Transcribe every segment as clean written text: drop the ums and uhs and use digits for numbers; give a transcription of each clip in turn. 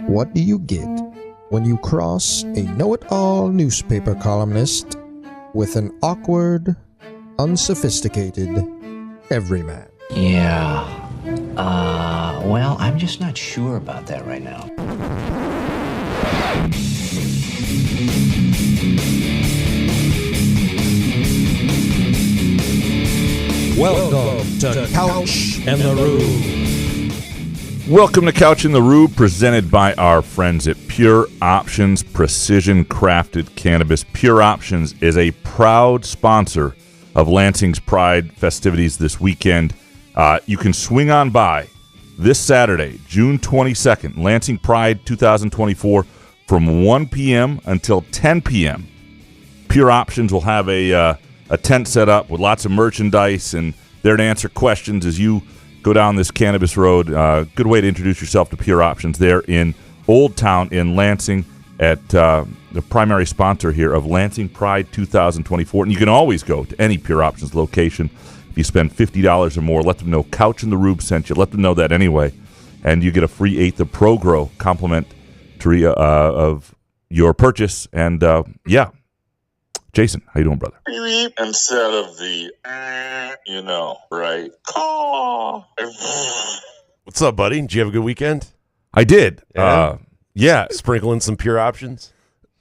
What do you get when you cross a know-it-all newspaper columnist with an awkward, unsophisticated everyman? Yeah. Well, I'm just not sure about that right now. Welcome to Couch and the Rube. Welcome to Couch in the Rube, presented by our friends at Pure Options Precision Crafted Cannabis. Pure Options is a proud sponsor of Lansing's Pride festivities this weekend. You can swing on by this Saturday, June 22nd, Lansing Pride 2024, from 1 p.m. until 10 p.m. Pure Options will have a tent set up with lots of merchandise and there to answer questions as you go down this cannabis road. Good way to introduce yourself to Pure Options there in Old Town in Lansing at the primary sponsor here of Lansing Pride 2024. And you can always go to any Pure Options location. If you spend $50 or more, let them know Couch in the Rube sent you. Let them know that anyway. And you get a free eighth of ProGrow complimentary of your purchase. And, yeah. Jason, how you doing, brother? Instead of the, right? Call. What's up, buddy? Did you have a good weekend? I did. Yeah. Sprinkling some Pure Options?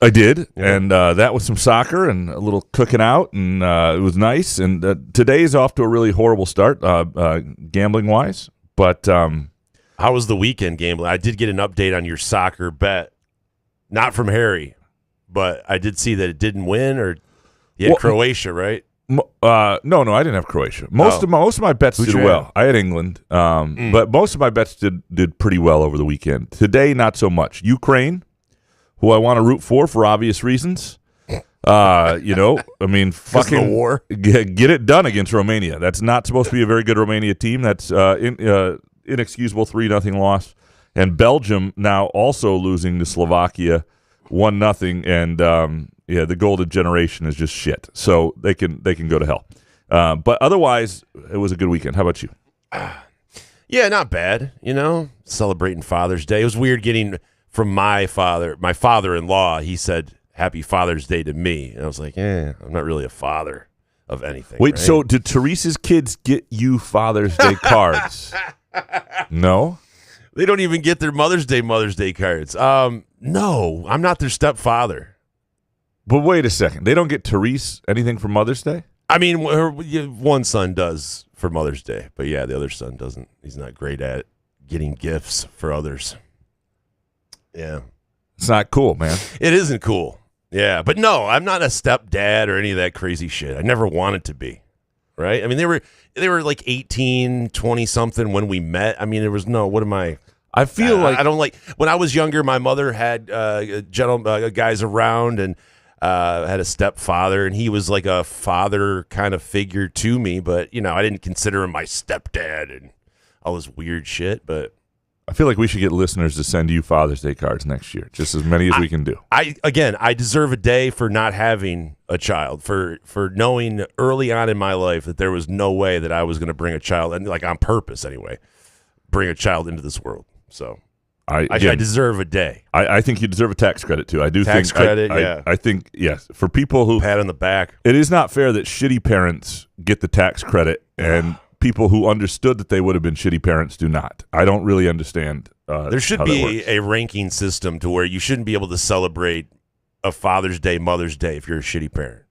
I did. Yeah. And that was some soccer and a little cooking out, and it was nice. And today is off to a really horrible start, gambling-wise. But how was the weekend gambling? I did get an update on your soccer bet. Not from Harry, but I did see that it didn't win, or you had Croatia, right? No, I didn't have Croatia. Most of my bets did well. I had England, but most of my bets did pretty well over the weekend. Today, not so much. Ukraine, who I want to root for obvious reasons. Fucking the war. Get it done against Romania. That's not supposed to be a very good Romania team. That's inexcusable 3-0 loss. And Belgium now also losing to Slovakia 1-0, and the golden generation is just shit. So they can go to hell. But otherwise, it was a good weekend. How about you? Yeah, not bad. Celebrating Father's Day. It was weird getting from my father-in-law. He said Happy Father's Day to me, and I was like, I'm not really a father of anything. Wait, right? so did Teresa's kids get you Father's Day cards? No. They don't even get their Mother's Day cards. No, I'm not their stepfather. But wait a second. They don't get Therese anything for Mother's Day? I mean, one son does for Mother's Day, but yeah, the other son doesn't. He's not great at getting gifts for others. Yeah. It's not cool, man. It isn't cool. Yeah, but no, I'm not a stepdad or any of that crazy shit. I never wanted to be. Right? I mean, they were like 18, 20-something when we met. I mean, there was no, what am I? I feel like I don't like, when I was younger, my mother had guys around and had a stepfather, and he was like a father kind of figure to me, but, I didn't consider him my stepdad and all this weird shit, but. I feel like we should get listeners to send you Father's Day cards next year, just as many as we can do. I deserve a day for not having a child, for knowing early on in my life that there was no way that I was going to bring a child, and like on purpose anyway, bring a child into this world. So I deserve a day. I think you deserve a tax credit too. I do tax think credit. I think yes, for people who pat on the back. It is not fair that shitty parents get the tax credit and people who understood that they would have been shitty parents do not. I don't really understand. There should be a ranking system to where you shouldn't be able to celebrate a Father's Day, Mother's Day if you're a shitty parent,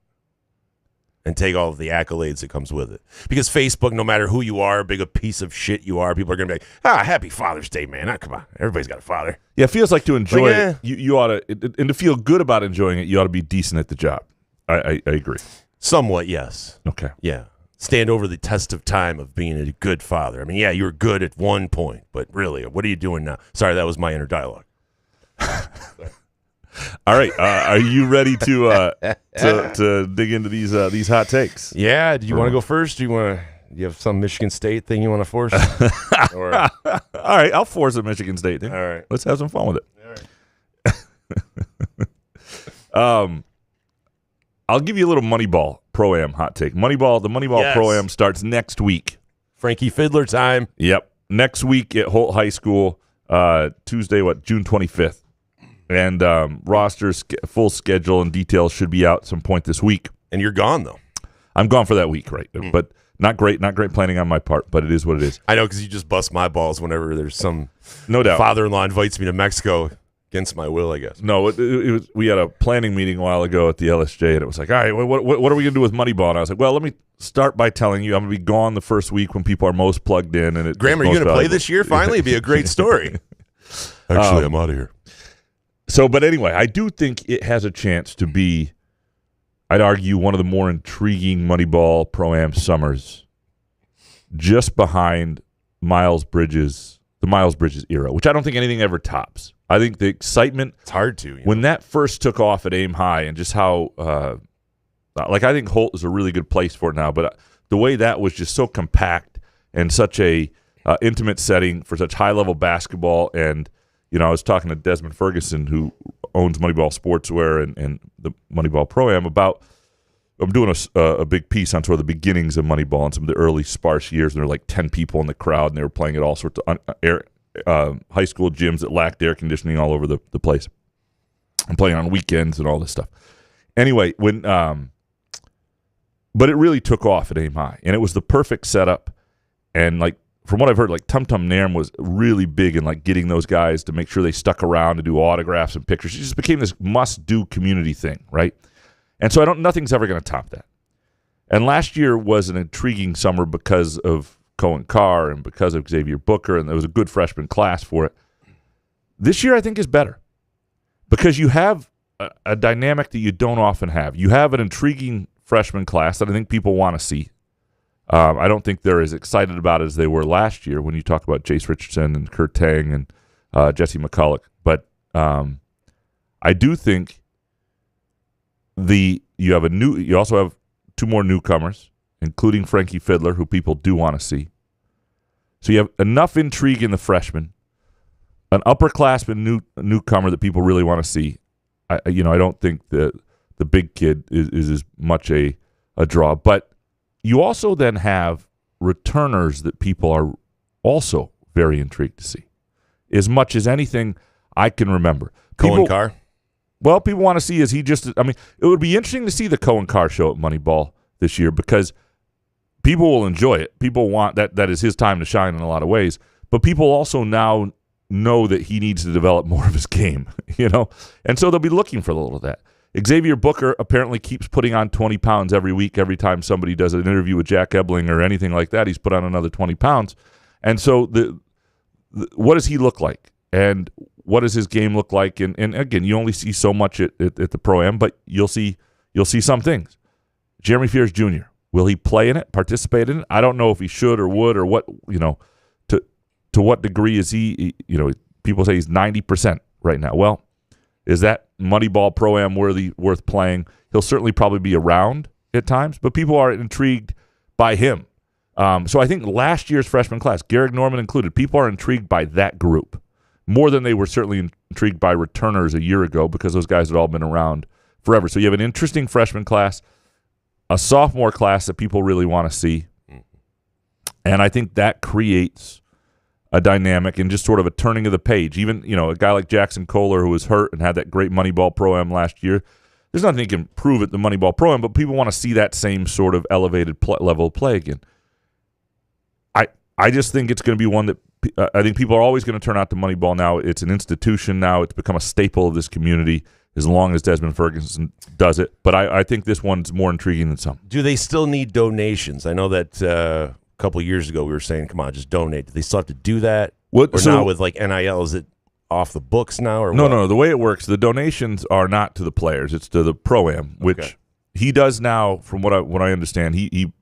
and take all of the accolades that comes with it. Because Facebook, no matter who you are, big a piece of shit you are, people are going to be like, happy Father's Day, man. Come on. Everybody's got a father. Yeah, it feels like to enjoy it, you ought to, and to feel good about enjoying it, you ought to be decent at the job. I agree. Somewhat, yes. Okay. Yeah. Stand over the test of time of being a good father. I mean, yeah, you were good at one point, but really, what are you doing now? Sorry, that was my inner dialogue. All right, are you ready to dig into these hot takes? Yeah. Do you want to go first? Do you have some Michigan State thing you want to force? Or... All right, I'll force a Michigan State thing. All right, let's have some fun with it. All right. I'll give you a little Moneyball Pro-Am hot take. The Moneyball Pro-Am starts next week. Frankie Fiddler time. Yep. Next week at Holt High School. Tuesday, June 25th. And rosters, full schedule, and details should be out at some point this week. And you're gone, though. I'm gone for that week, right? But not great planning on my part, but it is what it is. I know, because you just bust my balls whenever there's some no doubt father-in-law invites me to Mexico against my will, I guess. No, it was. We had a planning meeting a while ago at the LSJ, and it was like, all right, what are we going to do with Moneyball? And I was like, well, let me start by telling you I'm going to be gone the first week when people are most plugged in. And Graham, are you going to play this year? Finally, it'd be a great story. Actually, I'm out of here. So, but anyway, I do think it has a chance to be, I'd argue, one of the more intriguing Moneyball Pro-Am summers, just behind the Miles Bridges era, which I don't think anything ever tops. I think the excitement, it's hard to, when that first took off at Aim High, and just how, I think Holt is a really good place for it now, but the way that was just so compact and such a intimate setting for such high-level basketball. And I was talking to Desmond Ferguson, who owns Moneyball Sportswear and the Moneyball Pro-Am, about I'm doing a big piece on sort of the beginnings of Moneyball and some of the early sparse years, and there were like 10 people in the crowd, and they were playing at all sorts of high school gyms that lacked air conditioning all over the place, and playing on weekends and all this stuff. Anyway, but it really took off at Aim High, and it was the perfect setup. And like, from what I've heard, like Tum Tum Nam was really big in like getting those guys to make sure they stuck around to do autographs and pictures. It just became this must-do community thing, right? And so nothing's ever going to top that. And last year was an intriguing summer because of Cohen Carr and because of Xavier Booker, and there was a good freshman class for it. This year, I think, is better because you have a dynamic that you don't often have. You have an intriguing freshman class that I think people want to see. I don't think they're as excited about it as they were last year when you talk about Jace Richardson and Kurt Tang and Jesse McCulloch. But I do think you also have two more newcomers, including Frankie Fiddler, who people do want to see. So you have enough intrigue in the freshmen, an upperclassman newcomer that people really want to see. I don't think that the big kid is as much a draw, but you also then have returners that people are also very intrigued to see, as much as anything I can remember. Cohen Carr? Well, people want to see, is he just, it would be interesting to see the Cohen Carr show at Moneyball this year because people will enjoy it. People want that is his time to shine in a lot of ways, but people also now know that he needs to develop more of his game, and so they'll be looking for a little of that. Xavier Booker apparently keeps putting on 20 pounds every week. Every time somebody does an interview with Jack Ebling or anything like that, he's put on another 20 pounds. And so what does he look like? And what does his game look like? And again, you only see so much at the Pro-Am, but you'll see some things. Jeremy Fears Jr., will he play in it, participate in it? I don't know if he should or would or what, to what degree is he, people say he's 90% right now. Well, is that Moneyball Pro-Am worth playing? He'll certainly probably be around at times, but people are intrigued by him. So I think last year's freshman class, Garrick Norman included, people are intrigued by that group more than they were certainly intrigued by returners a year ago because those guys had all been around forever. So you have an interesting freshman class, a sophomore class that people really want to see, and I think that creates a dynamic and just sort of a turning of the page. Even, a guy like Jackson Kohler, who was hurt and had that great Moneyball Pro-Am last year, there's nothing he can prove at the Moneyball Pro-Am, but people want to see that same sort of elevated level of play again. I just think it's going to be one that I think people are always going to turn out to Moneyball now. It's an institution now. It's become a staple of this community as long as Desmond Ferguson does it. But I think this one's more intriguing than some. Do they still need donations? I know that a couple of years ago we were saying, come on, just donate. Do they still have to do that? Now with like NIL, is it off the books now? Or No. The way it works, the donations are not to the players. It's to the Pro-Am, which he does now, from what I understand, he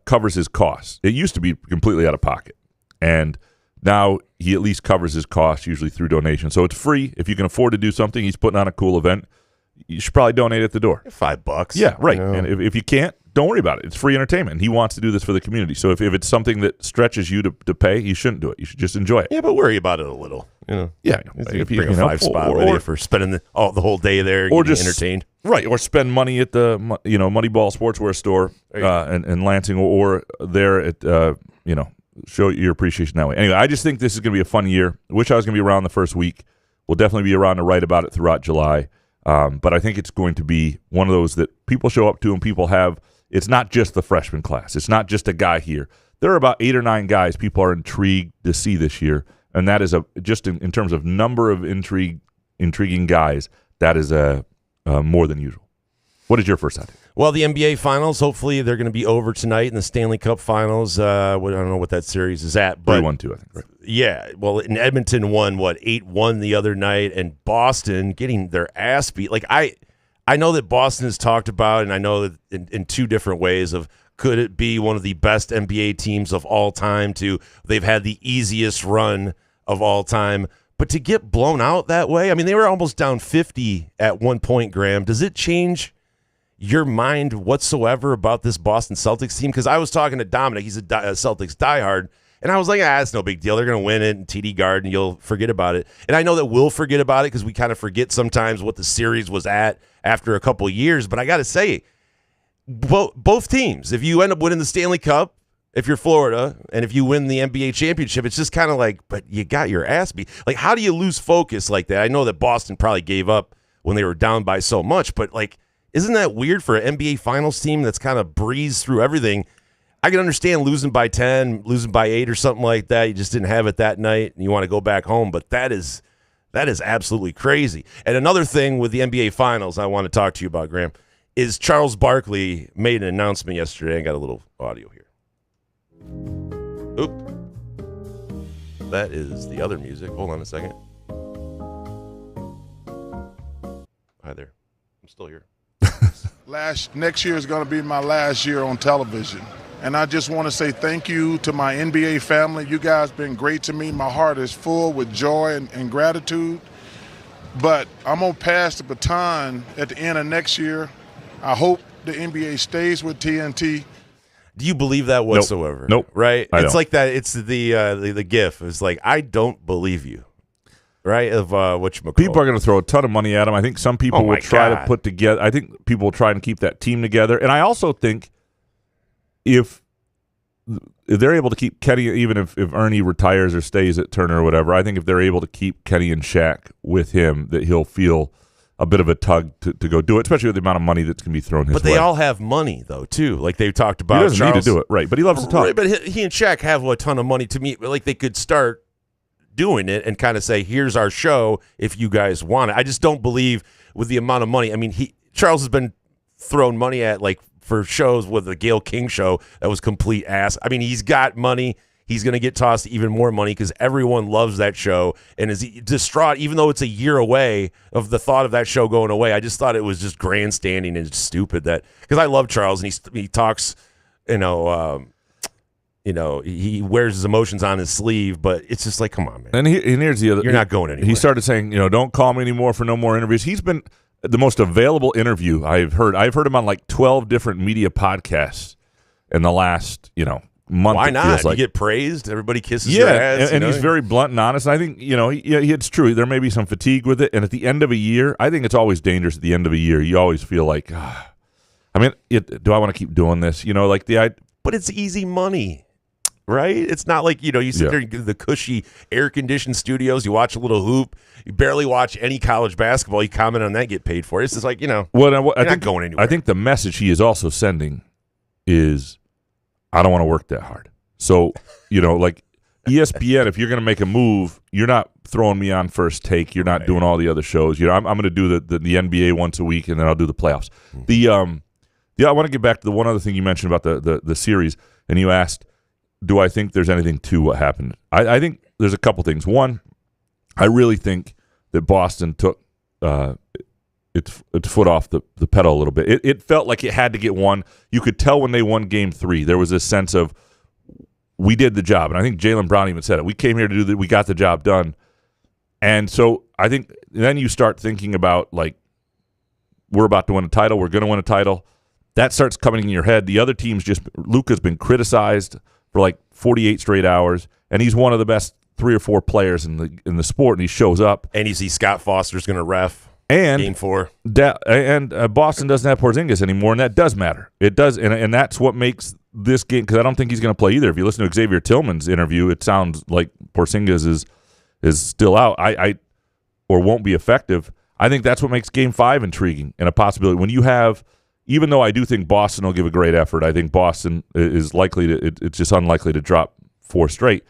covers his costs. It used to be completely out of pocket, and now he at least covers his costs, usually through donation. So it's free. If you can afford to do something, he's putting on a cool event, you should probably donate at the door. $5. Yeah, right. And if you can't, don't worry about it. It's free entertainment. He wants to do this for the community. So if it's something that stretches you to pay, you shouldn't do it. You should just enjoy it. Yeah, but worry about it a little. Yeah. If you bring a 5 spot with you for spending the whole day there, or just entertained. Right, or spend money at the Moneyball Sportswear store in Lansing, or there at show your appreciation that way. Anyway, I just think this is going to be a fun year. Wish I was going to be around the first week. We'll definitely be around to write about it throughout July. But I think it's going to be one of those that people show up to and people have. It's not just the freshman class. It's not just a guy here. There are about 8 or 9 guys people are intrigued to see this year, and that is just in terms of number of intriguing guys, that is more than usual. What is your first idea? Well, the NBA Finals, hopefully they're going to be over tonight in the Stanley Cup Finals. I don't know what that series is at. But 3-1-2, I think, right? Yeah. Well, in Edmonton won, 8-1 the other night, and Boston getting their ass beat. Like, I know that Boston has talked about, and I know that in 2 different ways of could it be one of the best NBA teams of all time to they've had the easiest run of all time. But to get blown out that way, I mean, they were almost down 50 at one point, Graham. Does it change your mind whatsoever about this Boston Celtics team? Because I was talking to Dominic. He's a Celtics diehard. And I was like, it's no big deal. They're going to win it in TD Garden. You'll forget about it. And I know that we'll forget about it because we kind of forget sometimes what the series was at after a couple of years. But I got to say, both teams, if you end up winning the Stanley Cup, if you're Florida, and if you win the NBA championship, it's just kind of like, but you got your ass beat. Like, how do you lose focus like that? I know that Boston probably gave up when they were down by so much, but like, isn't that weird for an NBA Finals team that's kind of breezed through everything? I can understand losing by 10, losing by 8 or something like that. You just didn't have it that night, and you want to go back home. But that is absolutely crazy. And another thing with the NBA Finals I want to talk to you about, Graham, is Charles Barkley made an announcement yesterday. I got a little audio here. Oop. That is the other music. Hold on a second. Hi there. I'm still here. Next year is going to be my last year on television. And I just want to say thank you to my NBA family. You guys been great to me. My heart is full with joy and gratitude. But I'm going to pass the baton at the end of next year. I hope the NBA stays with TNT. Do you believe that whatsoever? Nope. Right? I It's don't. like that. It's the GIF. It's like, I don't believe you. Right? Of whatchamacallit. People are going to throw a ton of money at him. I think some people will try God. to put together. I think people will try and keep that team together. And I also think if they're able to keep Kenny, even if Ernie retires or stays at Turner or whatever, I think if they're able to keep Kenny and Shaq with him, that he'll feel a bit of a tug to go do it, especially with the amount of money that's going to be thrown his way. But they all have money, though, too. Like they talked about. He doesn't Charles, need to do it, right? But he loves to talk. Right, but he and Shaq have a ton of money to me. Like they could start doing it and kind of say, here's our show if you guys want it. I just don't believe with the amount of money. I mean, Charles has been thrown money at like for shows with the Gayle King show that was complete ass. I mean, he's got money. He's going to get tossed even more money because everyone loves that show and is distraught, even though it's a year away of the thought of that show going away. I just thought it was just grandstanding and stupid that because I love Charles and he talks, he wears his emotions on his sleeve, but it's just like, come on, man. And here's the other. You're not going anywhere. He started saying, don't call me anymore for no more interviews. He's been the most available interview I've heard. I've heard him on like 12 different media podcasts in the last, month. Why not? Like. You get praised. Everybody kisses your ass. And he's very blunt and honest. And I think, it's true. There may be some fatigue with it. And at the end of a year, I think it's always dangerous at the end of a year. You always feel like, do I want to keep doing this? But it's easy money. Right? It's not like, you sit there in the cushy air-conditioned studios, you watch a little hoop, you barely watch any college basketball, you comment on that, get paid for it. It's just like, you're not going anywhere. I think the message he is also sending is, I don't want to work that hard. So, like ESPN, if you're going to make a move, you're not throwing me on First Take. You're not doing all the other shows. I'm going to do the NBA once a week, and then I'll do the playoffs. Mm-hmm. I want to get back to the one other thing you mentioned about the series, and you asked, do I think there's anything to what happened? I think there's a couple things. One, I really think that Boston took its foot off the pedal a little bit. It felt like it had to get one. You could tell when they won Game 3, there was this sense of we did the job. And I think Jaylen Brown even said it. We came here to do that. We got the job done. And so I think then you start thinking about, like, we're about to win a title. We're going to win a title. That starts coming in your head. The other teams Luka's been criticized for like 48 straight hours, and he's one of the best 3 or 4 players in the sport, and he shows up. And you see Scott Foster's going to ref. And Game 4. Boston doesn't have Porzingis anymore, and that does matter. It does, and that's what makes this game, because I don't think he's going to play either. If you listen to Xavier Tillman's interview, it sounds like Porzingis is still out, or won't be effective. I think that's what makes Game 5 intriguing and a possibility. When you have, even though I do think Boston will give a great effort, I think Boston is likely to, it's just unlikely to drop 4 straight.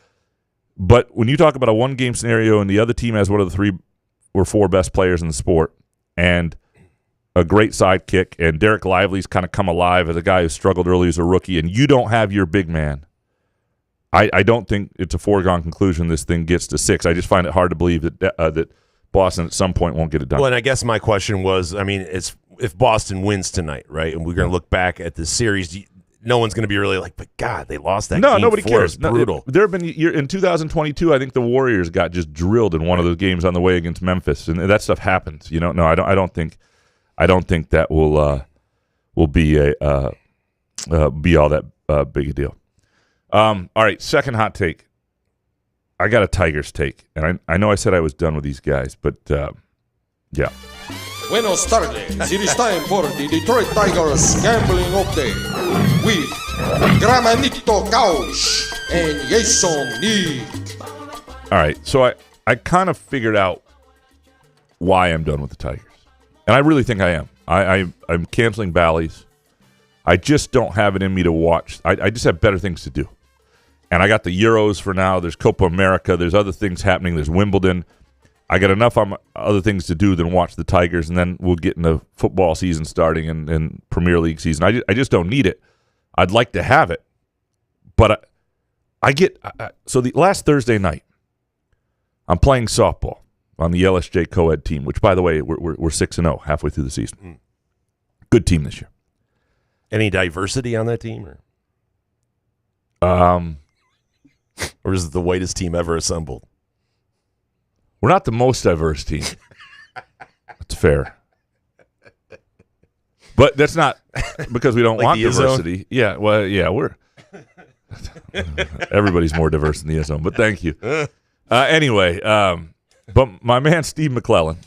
But when you talk about a one-game scenario and the other team has one of the 3 or 4 best players in the sport and a great sidekick, and Derek Lively's kind of come alive as a guy who struggled early as a rookie, and you don't have your big man, I don't think it's a foregone conclusion this thing gets to 6. I just find it hard to believe that Boston at some point won't get it done. Well, and I guess my question was, I mean, it's if Boston wins tonight, right, and we're going to look back at this series, no one's going to be really like, but God, they lost that game. No, nobody cares. It's brutal. There have been in 2022, I think the Warriors got just drilled in one of those games on the way against Memphis, and that stuff happens. You know, no, I don't think that will be be all that big a deal. All right, second hot take. I got a Tigers take, and I know I said I was done with these guys, but yeah. Buenos tardes. It is time for the Detroit Tigers Gambling Update with Gramanito Couch and Jason Nick. All right, so I kind of figured out why I'm done with the Tigers, and I really think I am. I'm canceling Bally's. I just don't have it in me to watch. I just have better things to do. And I got the Euros for now. There's Copa America. There's other things happening. There's Wimbledon. I got enough other things to do than watch the Tigers, and then we'll get in the football season starting and Premier League season. I just don't need it. I'd like to have it, but so the last Thursday night, I'm playing softball on the LSJ co-ed team, which, by the way, we're 6-0 halfway through the season. Good team this year. Any diversity on that team, or is it the whitest team ever assembled? We're not the most diverse team. That's fair. But that's not because we don't like want diversity. Yeah, well, yeah, we're everybody's more diverse than the zone. But thank you. Anyway, but my man Steve McClellan,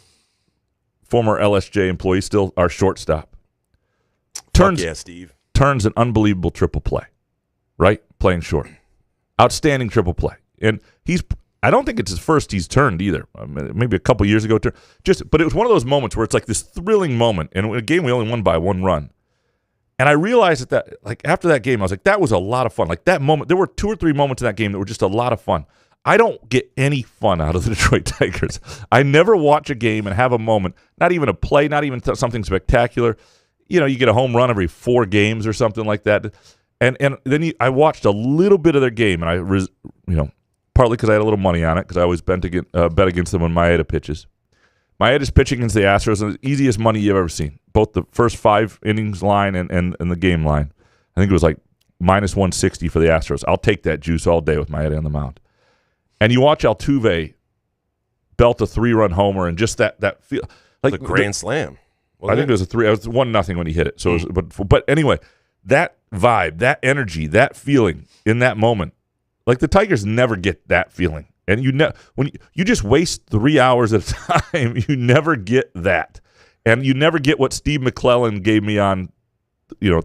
former LSJ employee, still our shortstop, turns an unbelievable triple play. Right, playing short, outstanding triple play, and I don't think it's his first he's turned either. Maybe a couple years ago, but it was one of those moments where it's like this thrilling moment. And in a game we only won by 1 run, and I realized that like after that game, I was like, that was a lot of fun. Like that moment, there were 2 or 3 moments in that game that were just a lot of fun. I don't get any fun out of the Detroit Tigers. I never watch a game and have a moment, not even a play, not even something spectacular. You know, you get a home run every 4 games or something like that. And then I watched a little bit of their game, and I partly because I had a little money on it, because I always bet against them when Maeda pitches. Maeda's pitching against the Astros, and the easiest money you've ever seen. Both the first 5 innings line and the game line. I think it was like minus 160 for the Astros. I'll take that juice all day with Maeda on the mound. And you watch Altuve belt a 3-run homer, and just that feel like the grand slam. I think it was a 3. It was 1-0 when he hit it. So, but anyway. That vibe, that energy, that feeling in that moment, like the Tigers never get that feeling, and when you just waste 3 hours at a time, you never get that, and you never get what Steve McClellan gave me on,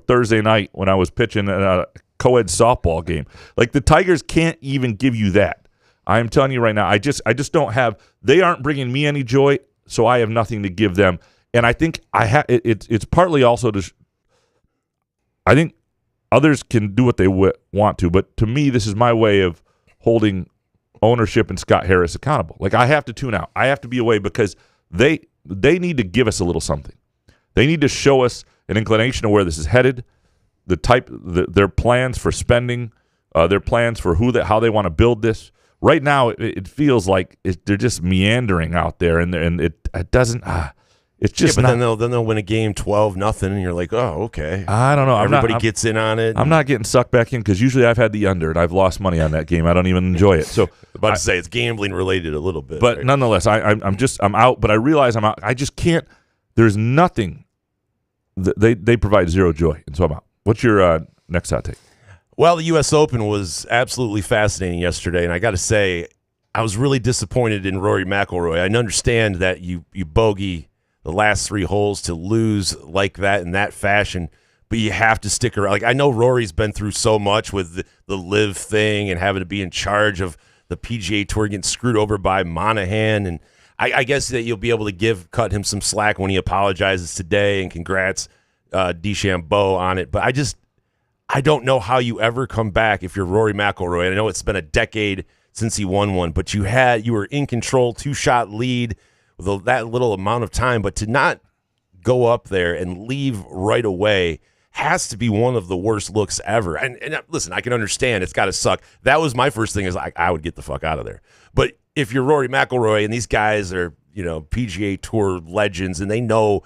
Thursday night when I was pitching a co-ed softball game. Like the Tigers can't even give you that. I'm telling you right now, I just don't have. They aren't bringing me any joy, so I have nothing to give them, and I think it's partly also to. I think others can do what they want to, but to me, this is my way of holding ownership and Scott Harris accountable. Like I have to tune out. I have to be away because they need to give us a little something. They need to show us an inclination of where this is headed, their plans for spending, their plans for how they want to build this. Right now, it feels like they're just meandering out there, and it doesn't. It's just then they'll win a game 12-0, and you're like, oh, okay. I don't know. Everybody gets in on it. I'm not getting sucked back in because usually I've had the under and I've lost money on that game. I don't even enjoy it. So about to say it's gambling related a little bit, but right? Nonetheless, I'm out. But I realize I'm out. I just can't. There's nothing. They provide zero joy, and so I'm out. What's your next hot take? Well, the U.S. Open was absolutely fascinating yesterday, and I got to say, I was really disappointed in Rory McIlroy. I understand that you bogey the last 3 holes to lose like that in that fashion. But you have to stick around. Like, I know Rory's been through so much with the live thing and having to be in charge of the PGA Tour, getting screwed over by Monahan. And I guess that you'll be able to cut him some slack when he apologizes today, and congrats DeChambeau on it. But I don't know how you ever come back if you're Rory McIlroy. And I know it's been a decade since he won one, but you were in control, 2-shot lead with that little amount of time. But to not go up there and leave right away has to be one of the worst looks ever. And listen, I can understand it's got to suck. That was my first thing, is I would get the fuck out of there. But if you're Rory McIlroy and these guys are, PGA Tour legends and they know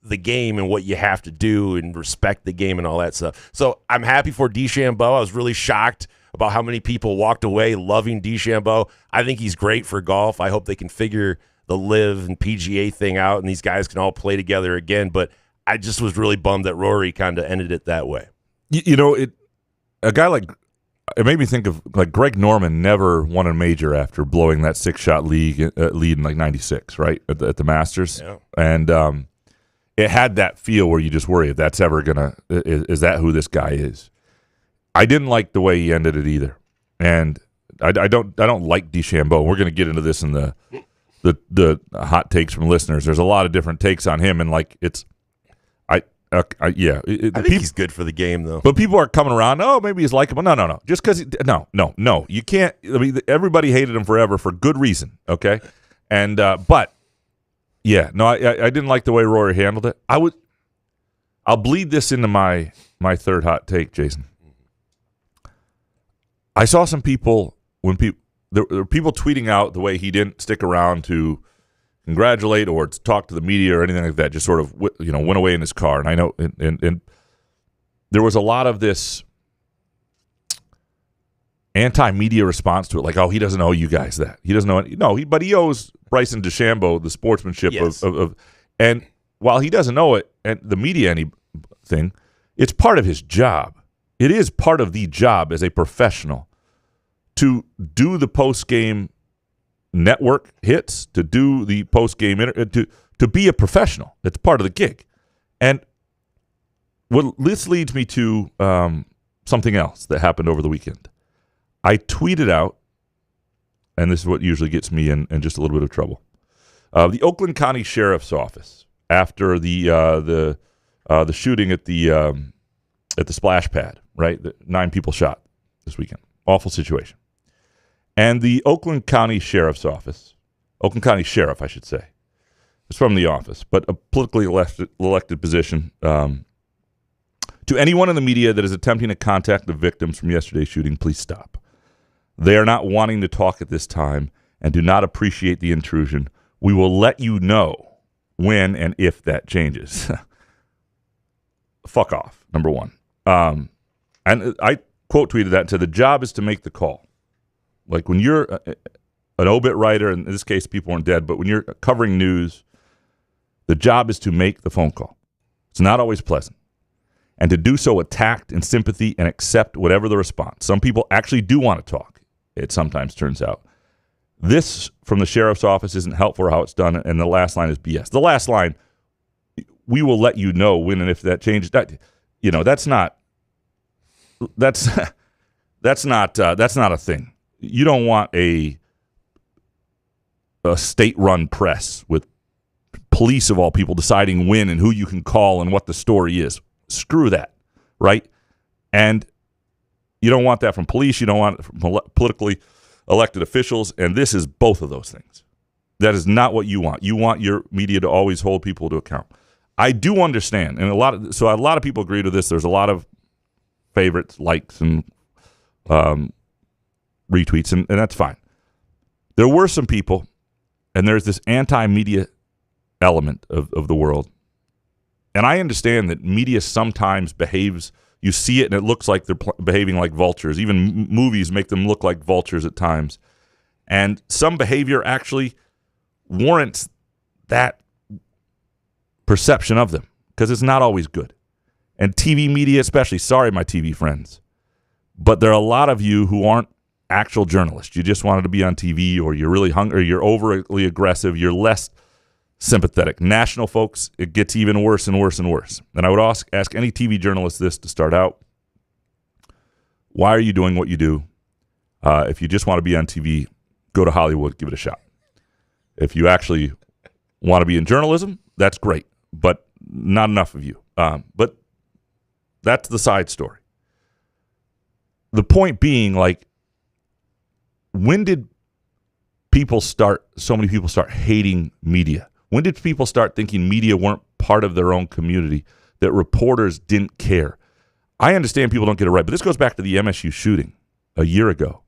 the game and what you have to do and respect the game and all that stuff. So I'm happy for DeChambeau. I was really shocked about how many people walked away loving DeChambeau. I think he's great for golf. I hope they can figure the live and PGA thing out and these guys can all play together again. But I just was really bummed that Rory kind of ended it that way. A guy like, it made me think of like Greg Norman never won a major after blowing that 6-shot lead in like 96, right, at the Masters. Yeah. And it had that feel where you just worry if that's ever is that who this guy is. I didn't like the way he ended it either, and I don't like DeChambeau. We're going to get into this in the hot takes from listeners. There's a lot of different takes on him, and like I think he's good for the game, though. But people are coming around. Oh, maybe he's likable. No. Just because no. You can't. I mean, everybody hated him forever for good reason. Okay, and but yeah, no, I didn't like the way Rory handled it. I'll bleed this into my third hot take, Jason. I saw some people there were people tweeting out the way he didn't stick around to congratulate or to talk to the media or anything like that. Just sort of went away in his car. And I know, and there was a lot of this anti-media response to it, like, oh, he doesn't owe you guys that. He doesn't know it. No, but he owes Bryson DeChambeau the sportsmanship of and while he doesn't know it and the media anything, it's part of his job. It is part of the job as a professional to do the post-game network hits, to do the post-game to be a professional. It's part of the gig. And this leads me to something else that happened over the weekend. I tweeted out, and this is what usually gets me in just a little bit of trouble. The Oakland County Sheriff's Office, after the shooting at the splash pad, right? 9 people shot this weekend. Awful situation. And the Oakland County Sheriff's Office, Oakland County Sheriff, I should say, it's from the office, but a politically elected position. To anyone in the media that is attempting to contact the victims from yesterday's shooting, please stop. They are not wanting to talk at this time and do not appreciate the intrusion. We will let you know when and if that changes. Fuck off, number one. And I quote tweeted that and said, the job is to make the call. Like when you're an obit writer, in this case, people weren't dead, but when you're covering news, the job is to make the phone call. It's not always pleasant. And to do so with tact and sympathy and accept whatever the response. Some people actually do want to talk, it sometimes turns out. This from the sheriff's office isn't helpful for how it's done, and the last line is BS. The last line, we will let you know when and if that changes. That's not a thing. You don't want a state-run press with police of all people deciding when and who you can call and what the story is. Screw that, right? And you don't want that from police. You don't want it from politically elected officials. And this is both of those things. That is not what you want. You want your media to always hold people to account. I do understand, and a lot of people agree to this. There's a lot of favorites, likes, and retweets, and that's fine. There were some people, and there's this anti-media element of the world. And I understand that media sometimes behaves, you see it and it looks like they're behaving like vultures. Even movies make them look like vultures at times. And some behavior actually warrants that perception of them because it's not always good. And TV media especially, sorry, my TV friends, but there are a lot of you who aren't actual journalists. You just wanted to be on TV, or you're really hungry, or you're overly aggressive, you're less sympathetic. National folks, it gets even worse and worse and worse. And I would ask any TV journalist this to start out. Why are you doing what you do? If you just want to be on TV, go to Hollywood, give it a shot. If you actually want to be in journalism, that's great, but not enough of you. But that's the side story. The point being, like, when did so many people start hating media? When did people start thinking media weren't part of their own community, that reporters didn't care? I understand people don't get it right, but this goes back to the MSU shooting a year ago.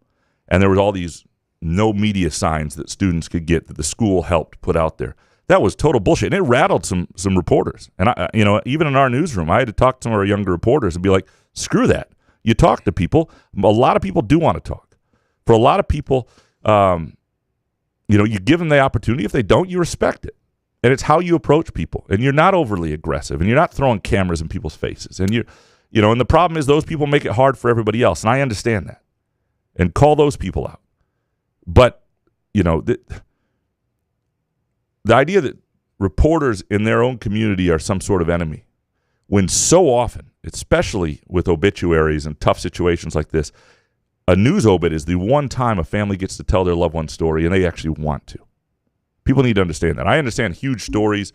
And there was all these no media signs that students could get that the school helped put out there. That was total bullshit. And it rattled some reporters. And, even in our newsroom, I had to talk to some of our younger reporters and be like, screw that. You talk to people. A lot of people do want to talk. For a lot of people, you give them the opportunity. If they don't, you respect it. And it's how you approach people. And you're not overly aggressive. And you're not throwing cameras in people's faces. And and the problem is those people make it hard for everybody else. And I understand that. And call those people out. But, the idea that reporters in their own community are some sort of enemy, when so often, especially with obituaries and tough situations like this, a news obit is the one time a family gets to tell their loved one's story, and they actually want to. People need to understand that. I understand huge stories.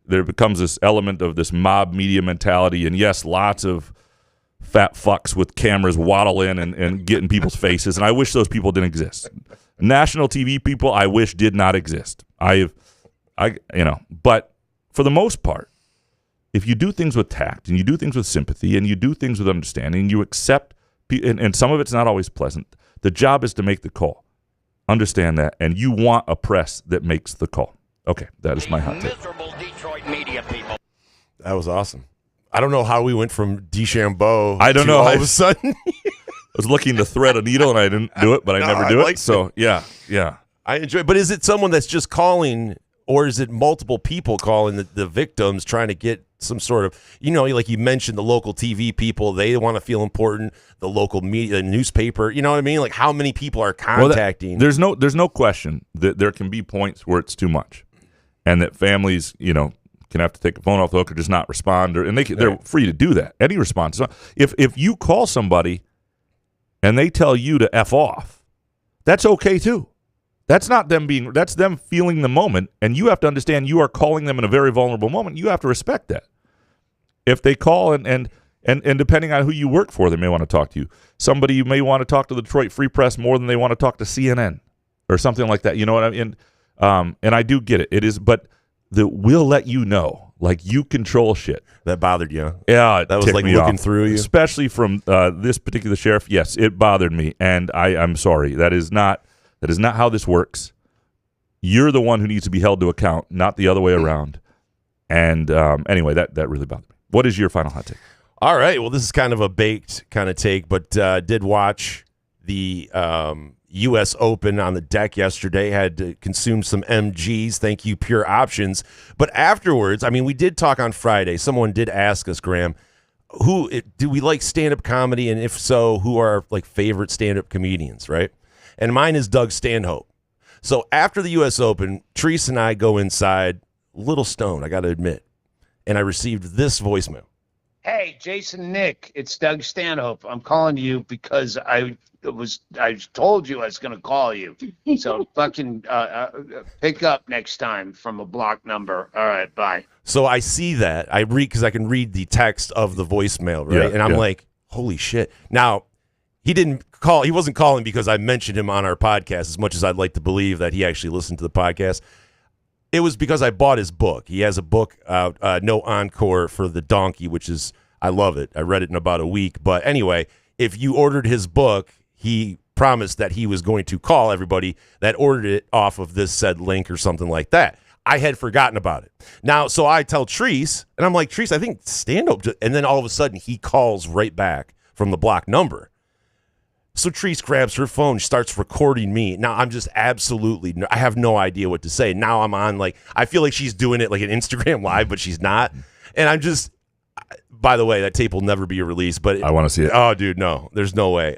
There becomes this element of this mob media mentality, and yes, lots of fat fucks with cameras waddle in and get in people's faces, and I wish those people didn't exist. National TV people, I wish did not exist. But for the most part, if you do things with tact and you do things with sympathy and you do things with understanding, and you accept, and some of it's not always pleasant, the job is to make the call. Understand that, and you want a press that makes the call. Okay, that is my hot take. Miserable Detroit media people. That was awesome. I don't know how we went from DeChambeau I don't know. all of a sudden. I was looking to thread a needle, and I didn't do it, but I never do it. So, yeah. I enjoy it. But is it someone that's just calling, or is it multiple people calling the victims trying to get some sort of, like you mentioned, the local TV people, they want to feel important, the local media, newspaper, you know what I mean? Like, how many people are contacting? Well, there's no question that there can be points where it's too much, and that families, can have to take a phone off the hook or just not respond, and they're free to do that. Any response. If you call somebody and they tell you to F off, that's okay too. That's them feeling the moment, and you have to understand you are calling them in a very vulnerable moment. You have to respect that. If they call and depending on who you work for, they may want to talk to you. Somebody you may want to talk to the Detroit Free Press more than they want to talk to CNN or something like that. You know what I mean? And I do get it. It is, but we'll let you know. Like, you control shit. That bothered you? Yeah, that was like looking through you, especially from this particular sheriff. Yes, it bothered me, and I'm sorry. That is not how this works. You're the one who needs to be held to account, not the other way around. And anyway, that really bothered me. What is your final hot take? All right. Well, this is kind of a baked kind of take, but did watch the U.S. Open on the deck yesterday. Had to consume some MGs. Thank you, Pure Options. But afterwards, we did talk on Friday. Someone did ask us, Graham, do we like stand-up comedy? And if so, who are our favorite stand-up comedians, right? And mine is Doug Stanhope. So after the U.S. Open, Treese and I go inside, a little stoned, I got to admit. And I received this voicemail. Hey, Jason, Nick, it's Doug Stanhope. I'm calling you because I told you I was going to call you. So fucking pick up next time from a block number. All right, bye. So I see that. I read because I can read the text of the voicemail, right? And I'm like, holy shit. Now, he didn't call. He wasn't calling because I mentioned him on our podcast, as much as I'd like to believe that he actually listened to the podcast. It was because I bought his book. He has a book out, No Encore for the Donkey, which is, I love it. I read it in about a week. But anyway, if you ordered his book, he promised that he was going to call everybody that ordered it off of this said link or something like that. I had forgotten about it. Now, so I tell Treese, and I'm like, Treese, I think Stanhope, and then all of a sudden he calls right back from the block number. So Treese grabs her phone, starts recording me. Now I'm just absolutely, I have no idea what to say. Now I'm on I feel like she's doing it like an Instagram live, but she's not. And I'm just, by the way, that tape will never be released, but I want to see it. Oh, dude, no, there's no way.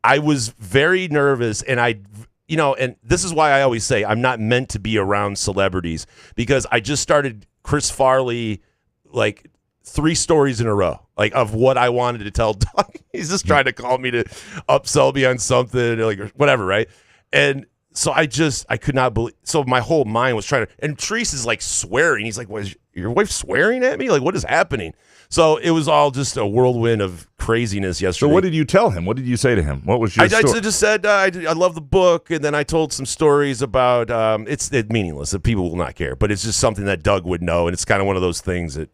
I was very nervous, and and this is why I always say I'm not meant to be around celebrities, because I just started Chris Farley like 3 stories in a row, like of what I wanted to tell Doug. He's just trying to call me to upsell me on something, like whatever, right? And so I could not believe. So my whole mind was trying to. And Treese is like swearing. He's like, "What is your wife swearing at me? Like, what is happening?" So it was all just a whirlwind of craziness yesterday. So what did you tell him? What did you say to him? What was your story? I just said I love the book, and then I told some stories about it's meaningless. That people will not care, but it's just something that Doug would know, and it's kind of one of those things that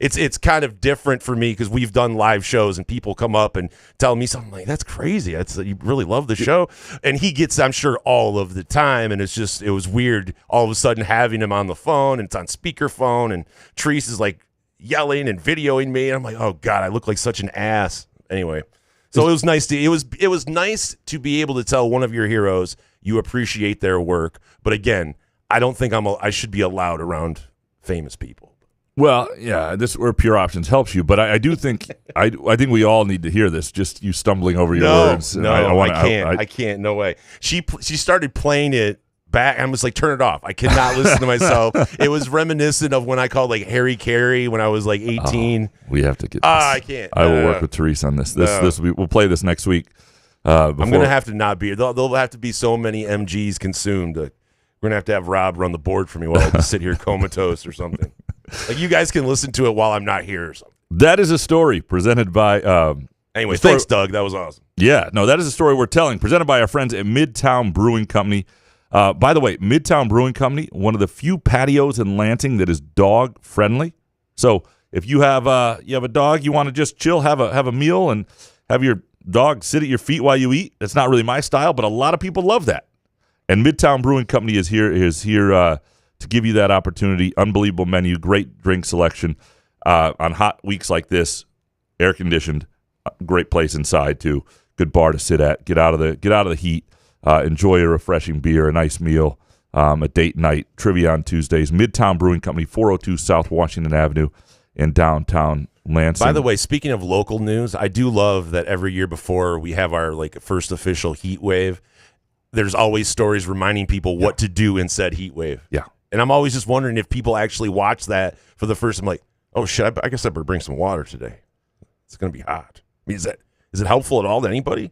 It's kind of different for me because we've done live shows and people come up and tell me something like, that's crazy. You really love the show. And he gets, I'm sure, all of the time. And it was weird all of a sudden having him on the phone, and it's on speakerphone, and Treese is like yelling and videoing me. And I'm like, oh God, I look like such an ass. Anyway, so it was nice it was nice to be able to tell one of your heroes you appreciate their work. But again, I don't think I should be allowed around famous people. Well, yeah, this is where Pure Options helps you, but I do think I think we all need to hear this. Just you stumbling over your words. No, I can't. No way. She started playing it back. I was like, turn it off. I could not listen to myself. It was reminiscent of when I called like Harry Carey when I was like 18. We have to get this. I can't. I will work with Therese on this. We'll play this next week. I'm gonna have to not be. There'll have to be so many MGs consumed. We're gonna have to have Rob run the board for me while I just sit here comatose or something. Like you guys can listen to it while I'm not here or something. That is a story presented by. Anyway, thanks, Doug. That was awesome. Yeah, no, that is a story we're telling, presented by our friends at Midtown Brewing Company. By the way, Midtown Brewing Company, one of the few patios in Lansing that is dog friendly. So if you have a dog, you want to just chill, have a meal, and have your dog sit at your feet while you eat. That's not really my style, but a lot of people love that. And Midtown Brewing Company is here to give you that opportunity. Unbelievable menu, great drink selection on hot weeks like this. Air conditioned, great place inside too. Good bar to sit at. Get out of the heat. Enjoy a refreshing beer, a nice meal, a date night, trivia on Tuesdays. Midtown Brewing Company, 402 South Washington Avenue in downtown Lansing. By the way, speaking of local news, I do love that every year before we have our first official heat wave, there's always stories reminding people what to do in said heat wave. Yeah. And I'm always just wondering if people actually watch that for the first time. Like, oh shit, I guess I better bring some water today. It's going to be hot. I mean, is it helpful at all to anybody?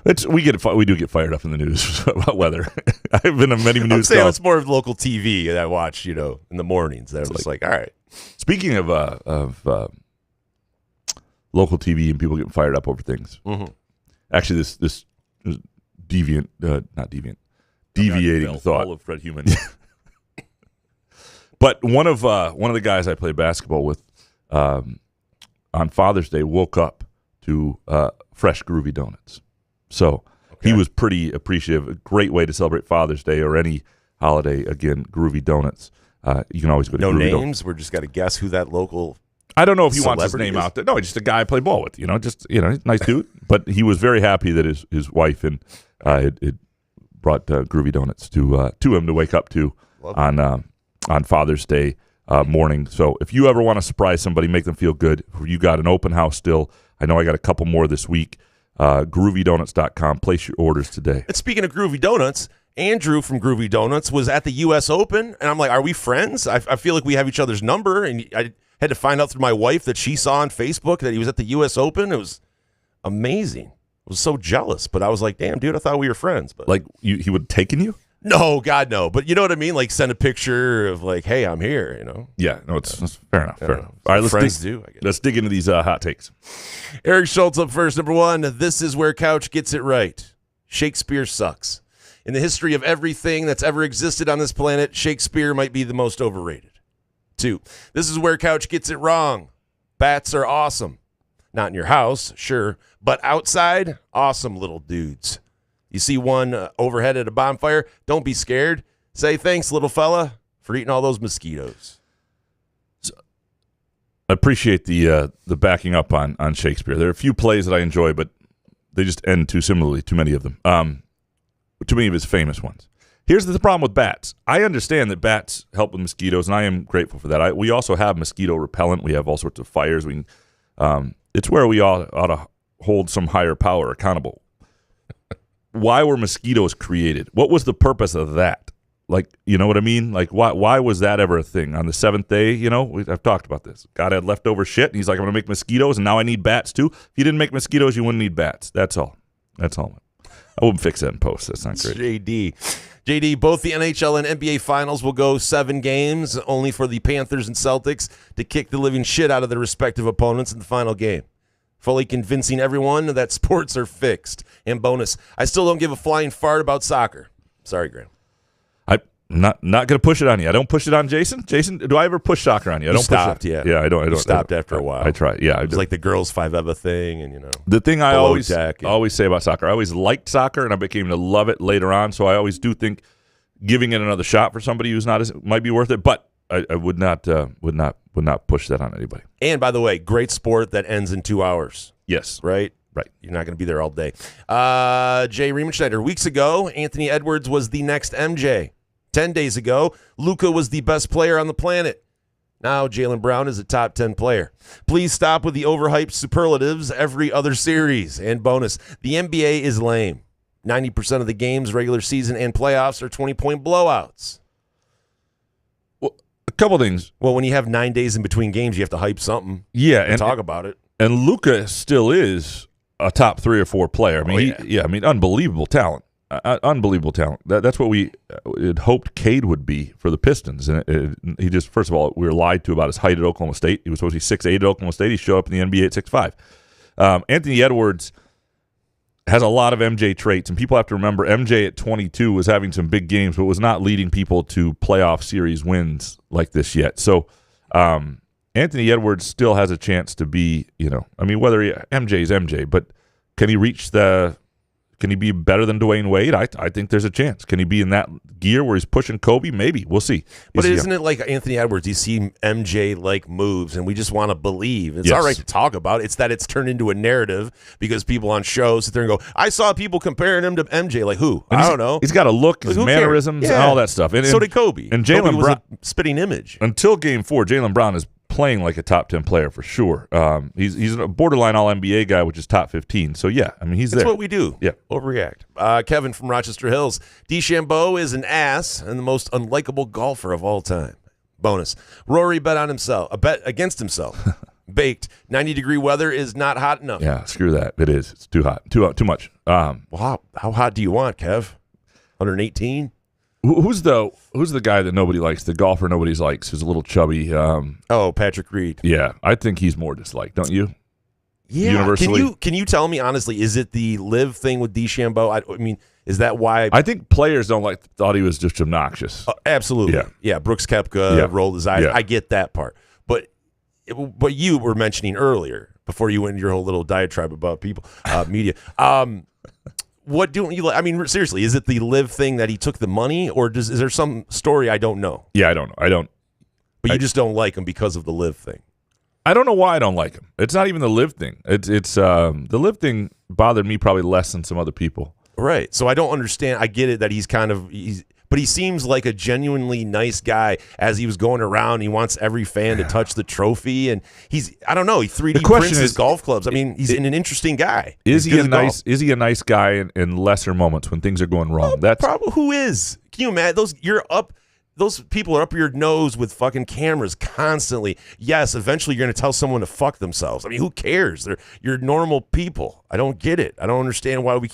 We do get fired up in the news about weather. I've been on many news calls. It's more of local TV that I watch, in the mornings. That was like, all right. Speaking of local TV and people getting fired up over things. Mm-hmm. Actually, this is deviating thought. All of Fred Human. But one of the guys I play basketball with on Father's Day woke up to fresh groovy donuts. So he was pretty appreciative. A great way to celebrate Father's Day or any holiday. Again, groovy donuts. You can always go to no Groovy names. Donuts. We're just got to guess who that local. I don't know if he wants his name out there. No, just a guy I play ball with. Nice dude. But he was very happy that his wife and had brought groovy donuts to him to wake up to on Father's Day morning. So if you ever want to surprise somebody, make them feel good. You got an open house still. I know I got a couple more this week. GroovyDonuts.com. Place your orders today. And speaking of Groovy Donuts, Andrew from Groovy Donuts was at the U.S. Open, and I'm like, are we friends? I feel like we have each other's number, and I had to find out through my wife that she saw on Facebook that he was at the U.S. Open. It was amazing. I was so jealous, but I was like, damn, dude, I thought we were friends. But like, he would have taken you? No, God, no. But you know what I mean? Like, send a picture of like, hey, I'm here, Yeah, no, it's fair enough. Fair enough. All right, let's dig into these hot takes. Eric Schultz up first. Number one, this is where Couch gets it right. Shakespeare sucks. In the history of everything that's ever existed on this planet, Shakespeare might be the most overrated. 2, this is where Couch gets it wrong. Bats are awesome. Not in your house, sure, but outside, awesome little dudes. You see one overhead at a bonfire, don't be scared. Say thanks, little fella, for eating all those mosquitoes. So, I appreciate the backing up on Shakespeare. There are a few plays that I enjoy, but they just end too similarly, too many of them. Too many of his famous ones. Here's the problem with bats. I understand that bats help with mosquitoes, and I am grateful for that. We also have mosquito repellent. We have all sorts of fires. It's where we ought to hold some higher power accountable. why were mosquitoes created? What was the purpose of that? Like, you know what I mean? Like, why was that ever a thing? On the seventh day, I've talked about this. God had leftover shit, and he's like, I'm going to make mosquitoes, and now I need bats too. If you didn't make mosquitoes, you wouldn't need bats. That's all. I wouldn't fix that in post. That's not great. JD, both the NHL and NBA finals will go 7 games, only for the Panthers and Celtics to kick the living shit out of their respective opponents in the final game, fully convincing everyone that sports are fixed. And bonus, I still don't give a flying fart about soccer. Sorry, Graham. I'm not going to push it on you. I don't push it on Jason. Jason, do I ever push soccer on you? I don't stopped, push it. yeah. Yeah, I don't. You stopped after a while. I try. Yeah, it was like the girls' 5-eva thing, and the thing I always deck say about soccer. I always liked soccer, and I became to love it later on. So I always do think giving it another shot for somebody who's not might be worth it. But I would not push that on anybody. And by the way, great sport that ends in 2 hours. Yes, right. You're not going to be there all day. Jay Riemenschneider, weeks ago, Anthony Edwards was the next MJ. 10 days ago, Luka was the best player on the planet. Now Jaylen Brown is a top 10 player. Please stop with the overhyped superlatives every other series. And bonus, the NBA is lame. 90% of the games, regular season and playoffs, are 20-point blowouts. Well, a couple things. Well, when you have 9 days in between games, you have to hype something. Yeah, and talk about it. And Luka still is a top 3 or 4 player. I mean, unbelievable talent. Unbelievable talent. That's what we had hoped Cade would be for the Pistons. And he just, first of all, we were lied to about his height at Oklahoma State. He was supposed to be 6'8" at Oklahoma State. He showed up in the NBA at 6'5". Anthony Edwards has a lot of MJ traits, and people have to remember MJ at 22 was having some big games, but was not leading people to playoff series wins like this yet. So Anthony Edwards still has a chance to be, whether MJ is MJ, but can he reach Can he be better than Dwayne Wade? I think there's a chance. Can he be in that gear where he's pushing Kobe? Maybe. We'll see. But isn't it like Anthony Edwards? You see MJ-like moves, and we just want to believe. It's all right to talk about. It's that it's turned into a narrative because people on shows sit there and go, I saw people comparing him to MJ. Like who? I don't know. He's got a look, his mannerisms, and all that stuff. And so did Kobe. And Jaylen Brown was a spitting image. Until Game 4, Jaylen Brown is playing like a top 10 player for sure. He's a borderline All-NBA guy, which is top 15. So, yeah, I mean, he's there. That's what we do. Yeah. Overreact. Kevin from Rochester Hills. DeChambeau is an ass and the most unlikable golfer of all time. Bonus. Rory bet against himself. Baked. 90-degree weather is not hot enough. Yeah, screw that. It is. It's too hot. Too much. Well, how hot do you want, Kev? 118? Who's the guy that nobody likes? The golfer nobody likes, who's a little chubby. Patrick Reed. Yeah, I think he's more disliked, don't you? Yeah. Universally. Can you tell me honestly? Is it the live thing with DeChambeau? I mean, is that why? I think players thought he was just obnoxious. Absolutely. Yeah. Brooks Koepka rolled his eyes. Yeah. I get that part, but you were mentioning earlier before you went into your whole little diatribe about people, media. What don't you like? I mean, seriously, is it the live thing that he took the money, or is there some story I don't know? Yeah, I don't know. But you just don't like him because of the live thing. I don't know why I don't like him. It's not even the live thing. It's the live thing bothered me probably less than some other people. Right. So I don't understand. I get it that but he seems like a genuinely nice guy as he was going around. He wants every fan to touch the trophy, and I don't know, he 3D prints his golf clubs. I mean, he's an interesting guy. Is he a nice guy in lesser moments when things are going wrong? That's probably who is. Can you imagine those people are up your nose with fucking cameras constantly. Yes, eventually you're going to tell someone to fuck themselves. I mean, who cares? You're normal people. I don't get it. I don't understand why we.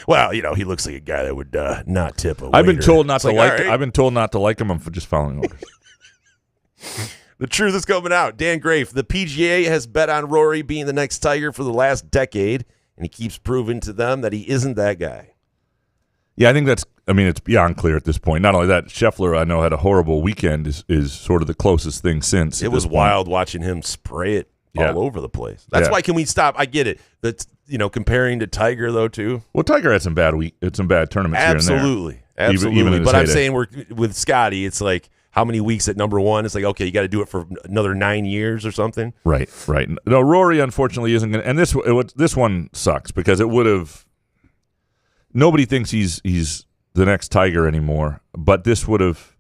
Well, he looks like a guy that would not tip a waiter. I've been told not to like him. I've been told not to like him. I'm just following orders. The truth is coming out. Dan Grafe, the PGA has bet on Rory being the next Tiger for the last decade, and he keeps proving to them that he isn't that guy. Yeah, I think it's beyond clear at this point. Not only that, Scheffler, I know, had a horrible weekend, is sort of the closest thing since. It was wild watching him spray it all over the place. That's why, can we stop? I get it. That's comparing to Tiger though too. Well, Tiger had some bad tournaments Absolutely. here and there. Even but I'm saying with Scotty, it's like how many weeks at number one? It's like, okay, you got to do it for another 9 years or something. Right. No, Rory unfortunately isn't going to, and this one sucks because it would have. Nobody thinks he's the next Tiger anymore, but this would have.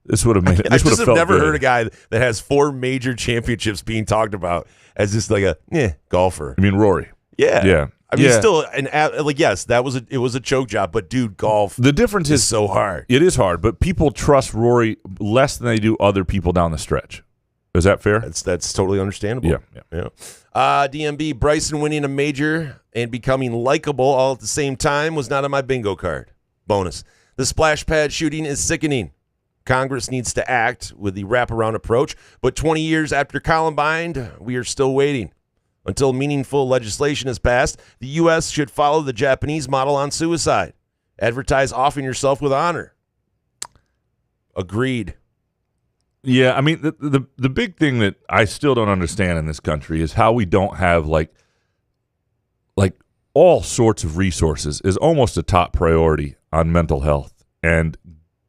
This would have made it. I just have never heard a guy that has 4 major championships being talked about as just like a golfer. I mean, Rory. Yeah. I mean, Yeah. still yes, it was a choke job, but dude, golf. The difference is so hard. It is hard, but people trust Rory less than they do other people down the stretch. Is that fair? That's totally understandable. Yeah. DMB, Bryson winning a major and becoming likable all at the same time was not on my bingo card. Bonus. The splash pad shooting is sickening. Congress needs to act with the wraparound approach, but 20 years after Columbine, we are still waiting. Until meaningful legislation is passed, the U.S. should follow the Japanese model on suicide. Advertise offing yourself with honor. Agreed. Yeah, I mean, the big thing that I still don't understand in this country is how we don't have like all sorts of resources is almost a top priority on mental health and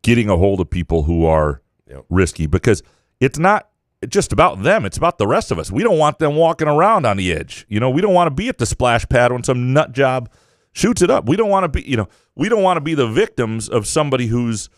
getting a hold of people who are risky, because it's not just about them. It's about the rest of us. We don't want them walking around on the edge. We don't want to be at the splash pad when some nut job shoots it up. We don't want to be, we don't want to be the victims of somebody who's,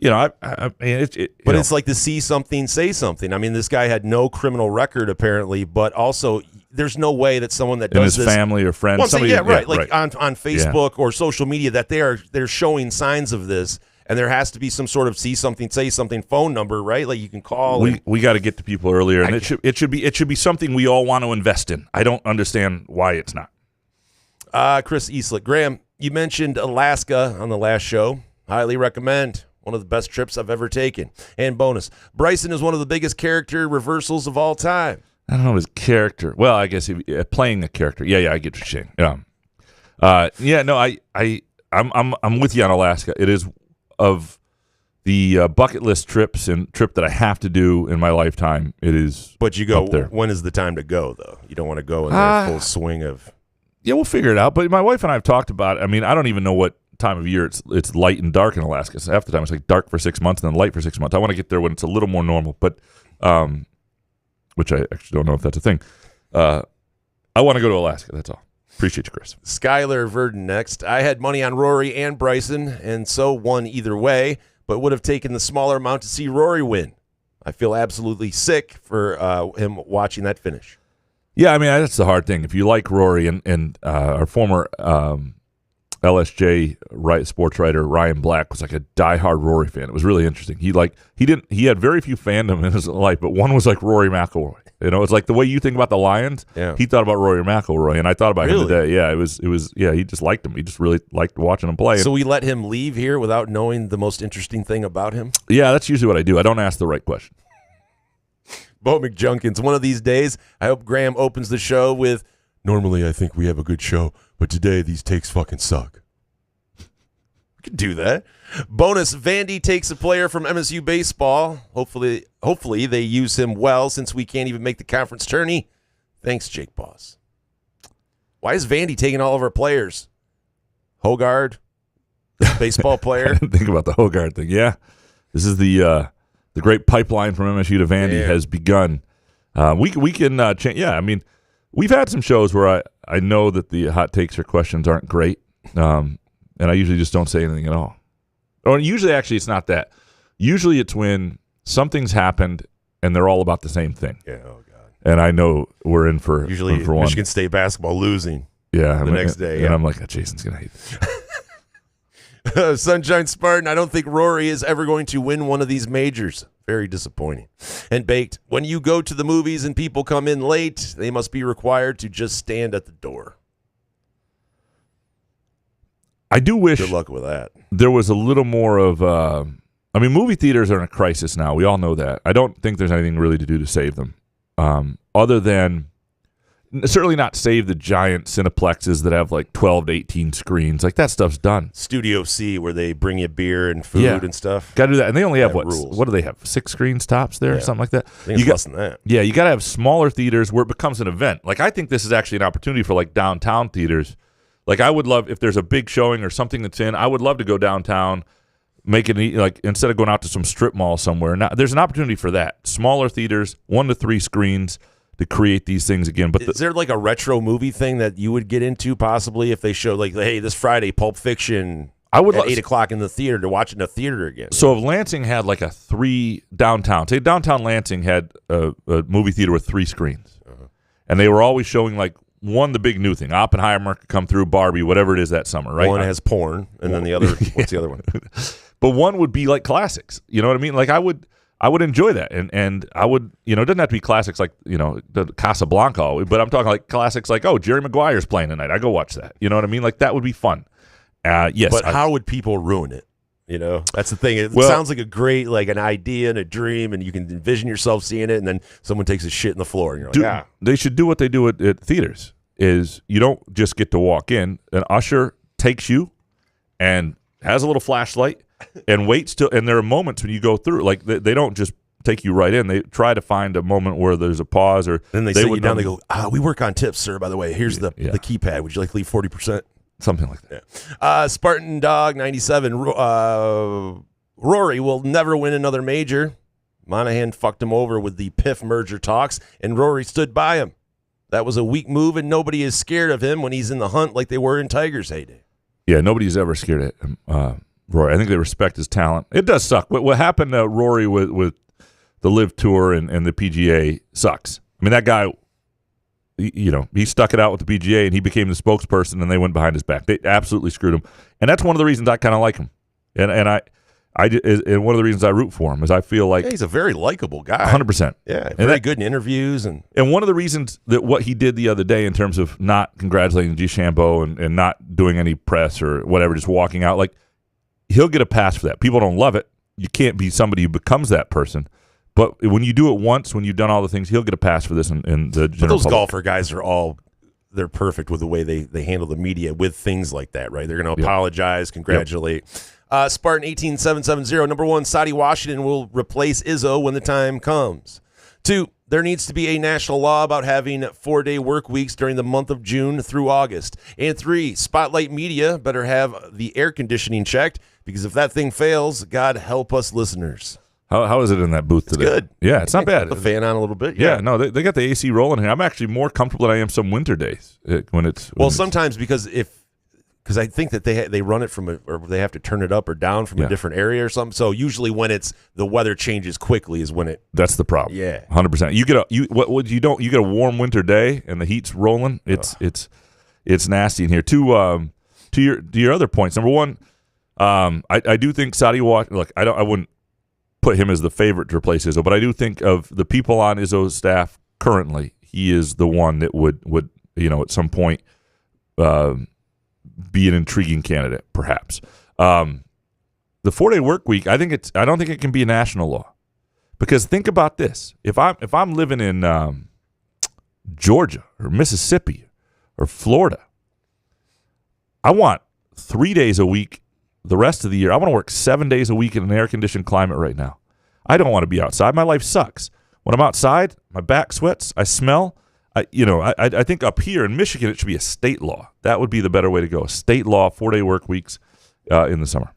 but it's like the see something, say something. I mean, this guy had no criminal record apparently, but also there's no way that someone that does his this, family or friends, on right. Facebook or social media, that they're showing signs of this, and there has to be some sort of see something, say something phone number, right? Like you can call. We got to get to people earlier, and it should be something we all want to invest in. I don't understand why it's not. Chris Eastlick, Graham, you mentioned Alaska on the last show. Highly recommend. One of the best trips I've ever taken. And bonus, Bryson is one of the biggest character reversals of all time. I don't know his character. Well, I guess playing a character. Yeah, I get what you're saying. I'm with you on Alaska. It is of the bucket list trips and trip that I have to do in my lifetime. It is. But you go. Up there. When is the time to go though? You don't want to go in the full swing of. Yeah, we'll figure it out. But my wife and I have talked about it. I mean, I don't even know what time of year it's light and dark in Alaska. So half the time it's like dark for 6 months and then light for 6 months. I want to get there when it's a little more normal, but which I actually don't know if that's a thing. I want to go to Alaska. That's all. Appreciate you, Chris. Skylar Verdon next. I had money on Rory and Bryson, and so won either way, but would have taken the smaller amount to see Rory win. I feel absolutely sick for him watching that finish. Yeah, I mean, that's the hard thing. If you like Rory and our former LSJ sports writer Ryan Black was like a diehard Rory fan. It was really interesting. He had very few fandom in his life, but one was like Rory McIlroy. It's like the way you think about the Lions. Yeah. He thought about Rory McIlroy, and I thought about him today. Yeah, it was. Yeah, he just liked him. He just really liked watching him play. So we let him leave here without knowing the most interesting thing about him? Yeah, that's usually what I do. I don't ask the right question. Bo McJunkins, one of these days, I hope Graham opens the show with, normally I think we have a good show, but today these takes fucking suck. We could do that. Bonus, Vandy takes a player from MSU baseball. Hopefully they use him well since we can't even make the conference tourney. Thanks, Jake Boss. Why is Vandy taking all of our players? Hogard, baseball player. I didn't think about the Hogard thing. Yeah. This is the great pipeline from MSU to Vandy has begun. We can change. Yeah, I mean, we've had some shows where I know that the hot takes or questions aren't great, and I usually just don't say anything at all. Or usually, actually, it's not that. Usually, it's when something's happened and they're all about the same thing. Yeah, oh God. And I know we're in for usually for one. Michigan State basketball losing. Yeah, the next day. And I'm like, Jason's gonna hate this. Sunshine Spartan, I don't think Rory is ever going to win one of these majors. Very disappointing. And Baked, when you go to the movies and people come in late, they must be required to just stand at the door. I do wish. Good luck with that. There was a little more of. I mean, movie theaters are in a crisis now. We all know that. I don't think there's anything really to do to save them, other than certainly not save the giant cineplexes that have like 12 to 18 screens. Like that stuff's done. Studio C, where they bring you beer and food and stuff. Got to do that, and they only have rules. What do they have? 6 screens tops there, or something like that. I think it's less than that. Yeah, you got to have smaller theaters where it becomes an event. Like I think this is actually an opportunity for like downtown theaters. Like I would love if there's a big showing or something that's in. I would love to go downtown, make it like instead of going out to some strip mall somewhere. Now there's an opportunity for that. Smaller theaters, 1 to 3 screens to create these things again. But is there like a retro movie thing that you would get into possibly if they show like, hey, this Friday, Pulp Fiction? I would at 8 o'clock in the theater to watch in a theater again. So if Lansing had like a 3 downtown, say downtown Lansing had a movie theater with 3 screens, and they were always showing like one, the big new thing. Oppenheimer could come through, Barbie, whatever it is that summer, right? One has porn, and then the other, what's the other one? But one would be like classics. You know what I mean? Like I would enjoy that, and I would, it doesn't have to be classics like the Casablanca, but I'm talking like classics like, oh, Jerry Maguire's playing tonight. I go watch that. You know what I mean? Like that would be fun. Yes, but how would people ruin it? That's the thing. It sounds like a great, like an idea and a dream, and you can envision yourself seeing it, and then someone takes a shit in the floor, and you're like, They should do what they do at theaters. Is you don't just get to walk in. An usher takes you and has a little flashlight and waits till. And there are moments when you go through, like they don't just take you right in. They try to find a moment where there's a pause, or then they sit you down. They go, we work on tips, sir. By the way, here's the keypad. Would you like to leave 40%? Something like that. Yeah. Spartan Dog 97. Rory will never win another major. Monahan fucked him over with the PIF merger talks, and Rory stood by him. That was a weak move, and nobody is scared of him when he's in the hunt like they were in Tiger's heyday. Yeah, nobody's ever scared of Rory. I think they respect his talent. It does suck. What happened to Rory with the Live Tour and the PGA sucks. I mean, that guy, he stuck it out with the PGA, and he became the spokesperson, and they went behind his back. They absolutely screwed him. And that's one of the reasons I kind of like him. And one of the reasons I root for him is I feel like he's a very likable guy. 100%. Yeah, very good in interviews. And one of the reasons that what he did the other day in terms of not congratulating DeChambeau and not doing any press or whatever, just walking out, like he'll get a pass for that. People don't love it. You can't be somebody who becomes that person. But when you do it once, when you've done all the things, he'll get a pass for this in the general But those public. golfer guys are they're perfect with the way they handle the media with things like that, right? They're going to apologize, congratulate. Spartan 18770, number 1, Saudi Washington will replace Izzo when the time comes. 2, there needs to be a national law about having 4-day work weeks during the month of June through August. And 3, Spotlight Media better have the air conditioning checked, because if that thing fails, God help us listeners. How is it in that booth today? It's good. Yeah, it's not bad. Put the fan on a little bit. Yeah, no, they got the AC rolling here. I'm actually more comfortable than I am some winter days sometimes because I think that they run it or they have to turn it up or down from a different area or something. So usually when the weather changes quickly is when that's the problem. Yeah, 100%. You get a warm winter day and the heat's rolling. It's nasty in here. To your other points. Number 1, I do think Saudi Washington. Look, I wouldn't put him as the favorite to replace Izzo, but I do think of the people on Izzo's staff currently, he is the one that would at some point be an intriguing candidate, perhaps. The 4-day work week, I don't think it can be a national law, because think about this: if I'm living in Georgia or Mississippi or Florida, I want 3 days a week. The rest of the year, I want to work 7 days a week in an air-conditioned climate right now. I don't want to be outside. My life sucks. When I'm outside, my back sweats. I smell. I think up here in Michigan, it should be a state law. That would be the better way to go. A state law, 4-day work weeks in the summer.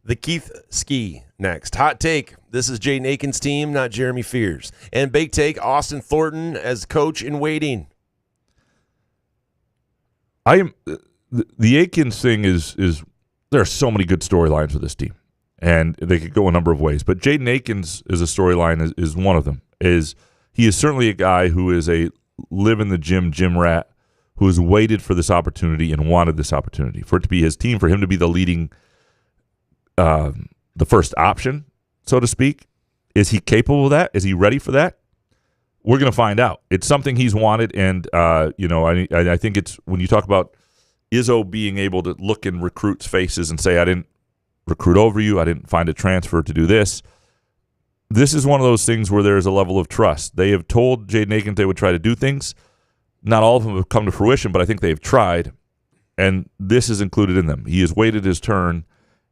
The Keith Ski next. Hot take. This is Jaden Aiken's team, not Jeremy Fears. And bake take, Austin Thornton as coach in waiting. The Aikens thing is there are so many good storylines with this team, and they could go a number of ways. But Jaden Akins is a storyline, is one of them. He is certainly a guy who is a live in the gym rat, who has waited for this opportunity and wanted this opportunity, for it to be his team, for him to be the leading, the first option, so to speak. Is he capable of that? Is he ready for that? We're going to find out. It's something he's wanted, and I think it's when you talk about Izzo being able to look in recruits' faces and say, I didn't recruit over you, I didn't find a transfer to do this. This is one of those things where there's a level of trust. They have told Jaden Akins they would try to do things. Not all of them have come to fruition, but I think they've tried, and this is included in them. He has waited his turn,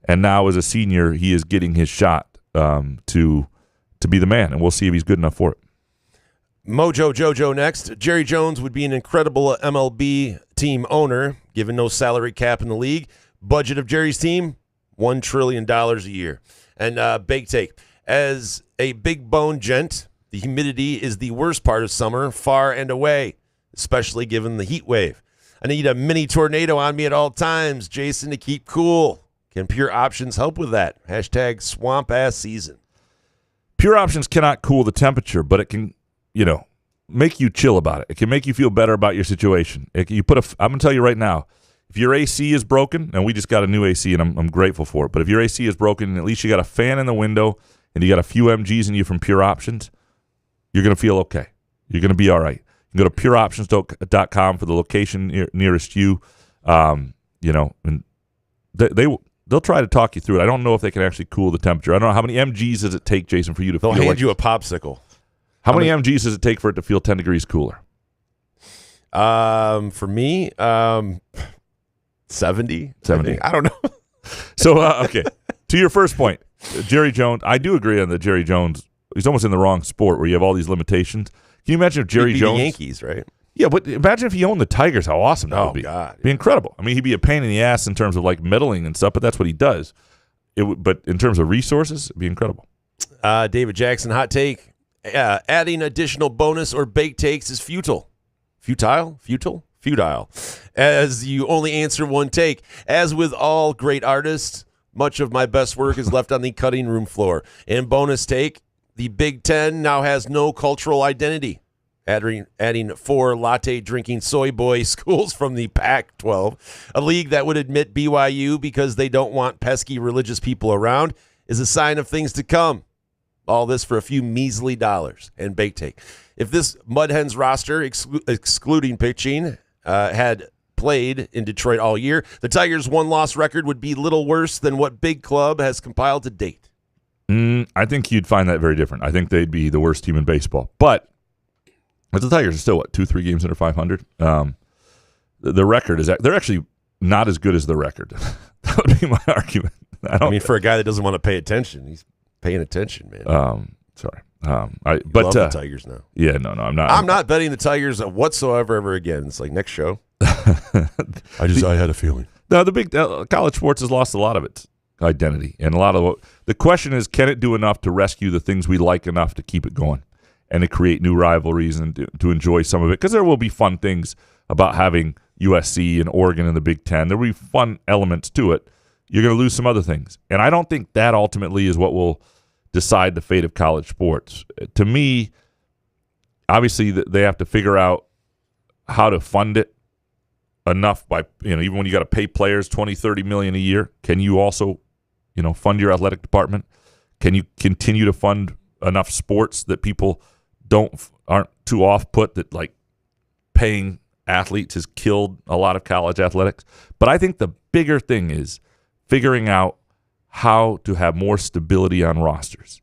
and now as a senior, he is getting his shot to be the man, and we'll see if he's good enough for it. Mojo Jojo next. Jerry Jones would be an incredible MLB team owner, given no salary cap in the league. Budget of Jerry's team, $1 trillion a year. And bake take. As a big bone gent, the humidity is the worst part of summer, far and away, especially given the heat wave. I need a mini tornado on me at all times, Jason, to keep cool. Can Pure Options help with that? Hashtag swamp ass season. Pure Options cannot cool the temperature, but it can, make you chill about it. It can make you feel better about your situation. I'm going to tell you right now, if your AC is broken, and we just got a new AC, and I'm grateful for it, but if your AC is broken and at least you got a fan in the window and you got a few MGs in you from Pure Options, you're going to feel okay. You're going to be all right. You can go to pureoptions.com for the location nearest you. And they'll try to talk you through it. I don't know if they can actually cool the temperature. I don't know how many MGs does it take, Jason, for you to feel They'll hand you a popsicle. How many MGs does it take for it to feel 10 degrees cooler? For me, 70. I don't know. So, okay. To your first point, Jerry Jones, I do agree on that Jerry Jones, he's almost in the wrong sport where you have all these limitations. Can you imagine if Jerry Jones... the Yankees, right? Yeah, but imagine if he owned the Tigers, how awesome that would be. God. It'd be incredible. I mean, he'd be a pain in the ass in terms of like meddling and stuff, but that's what he does. But in terms of resources, it'd be incredible. David Jackson, hot take. Adding additional bonus or bake takes is futile. Futile? As you only answer one take. As with all great artists, much of my best work is left on the cutting room floor. And bonus take, the Big Ten now has no cultural identity. Adding 4 latte-drinking soy boy schools from the Pac-12, a league that would admit BYU because they don't want pesky religious people around, is a sign of things to come. All this for a few measly dollars and bake take. If this Mud Hens roster, excluding pitching, had played in Detroit all year, the Tigers' one-loss record would be little worse than what Big Club has compiled to date. I think you'd find that very different. I think they'd be the worst team in baseball. But the Tigers are still, 2-3 games under 500? The record is they're actually not as good as the record. That would be my argument. I mean, for a guy that doesn't want to pay attention, he's paying attention, man. Sorry. Love the Tigers now. Yeah, no, I'm not. I'm not betting the Tigers whatsoever ever again. It's like next show. I had a feeling. No, the big college sports has lost a lot of its identity, and a lot of the question is, can it do enough to rescue the things we like enough to keep it going, and to create new rivalries and to enjoy some of it? Because there will be fun things about having USC and Oregon in the Big Ten. There will be fun elements to it. You're going to lose some other things, and I don't think that ultimately is what will decide the fate of college sports. To me, obviously, they have to figure out how to fund it enough by, even when you got to pay players $20-30 million a year, can you also, fund your athletic department? Can you continue to fund enough sports that people aren't too off-put that like paying athletes has killed a lot of college athletics? But I think the bigger thing is figuring out how to have more stability on rosters.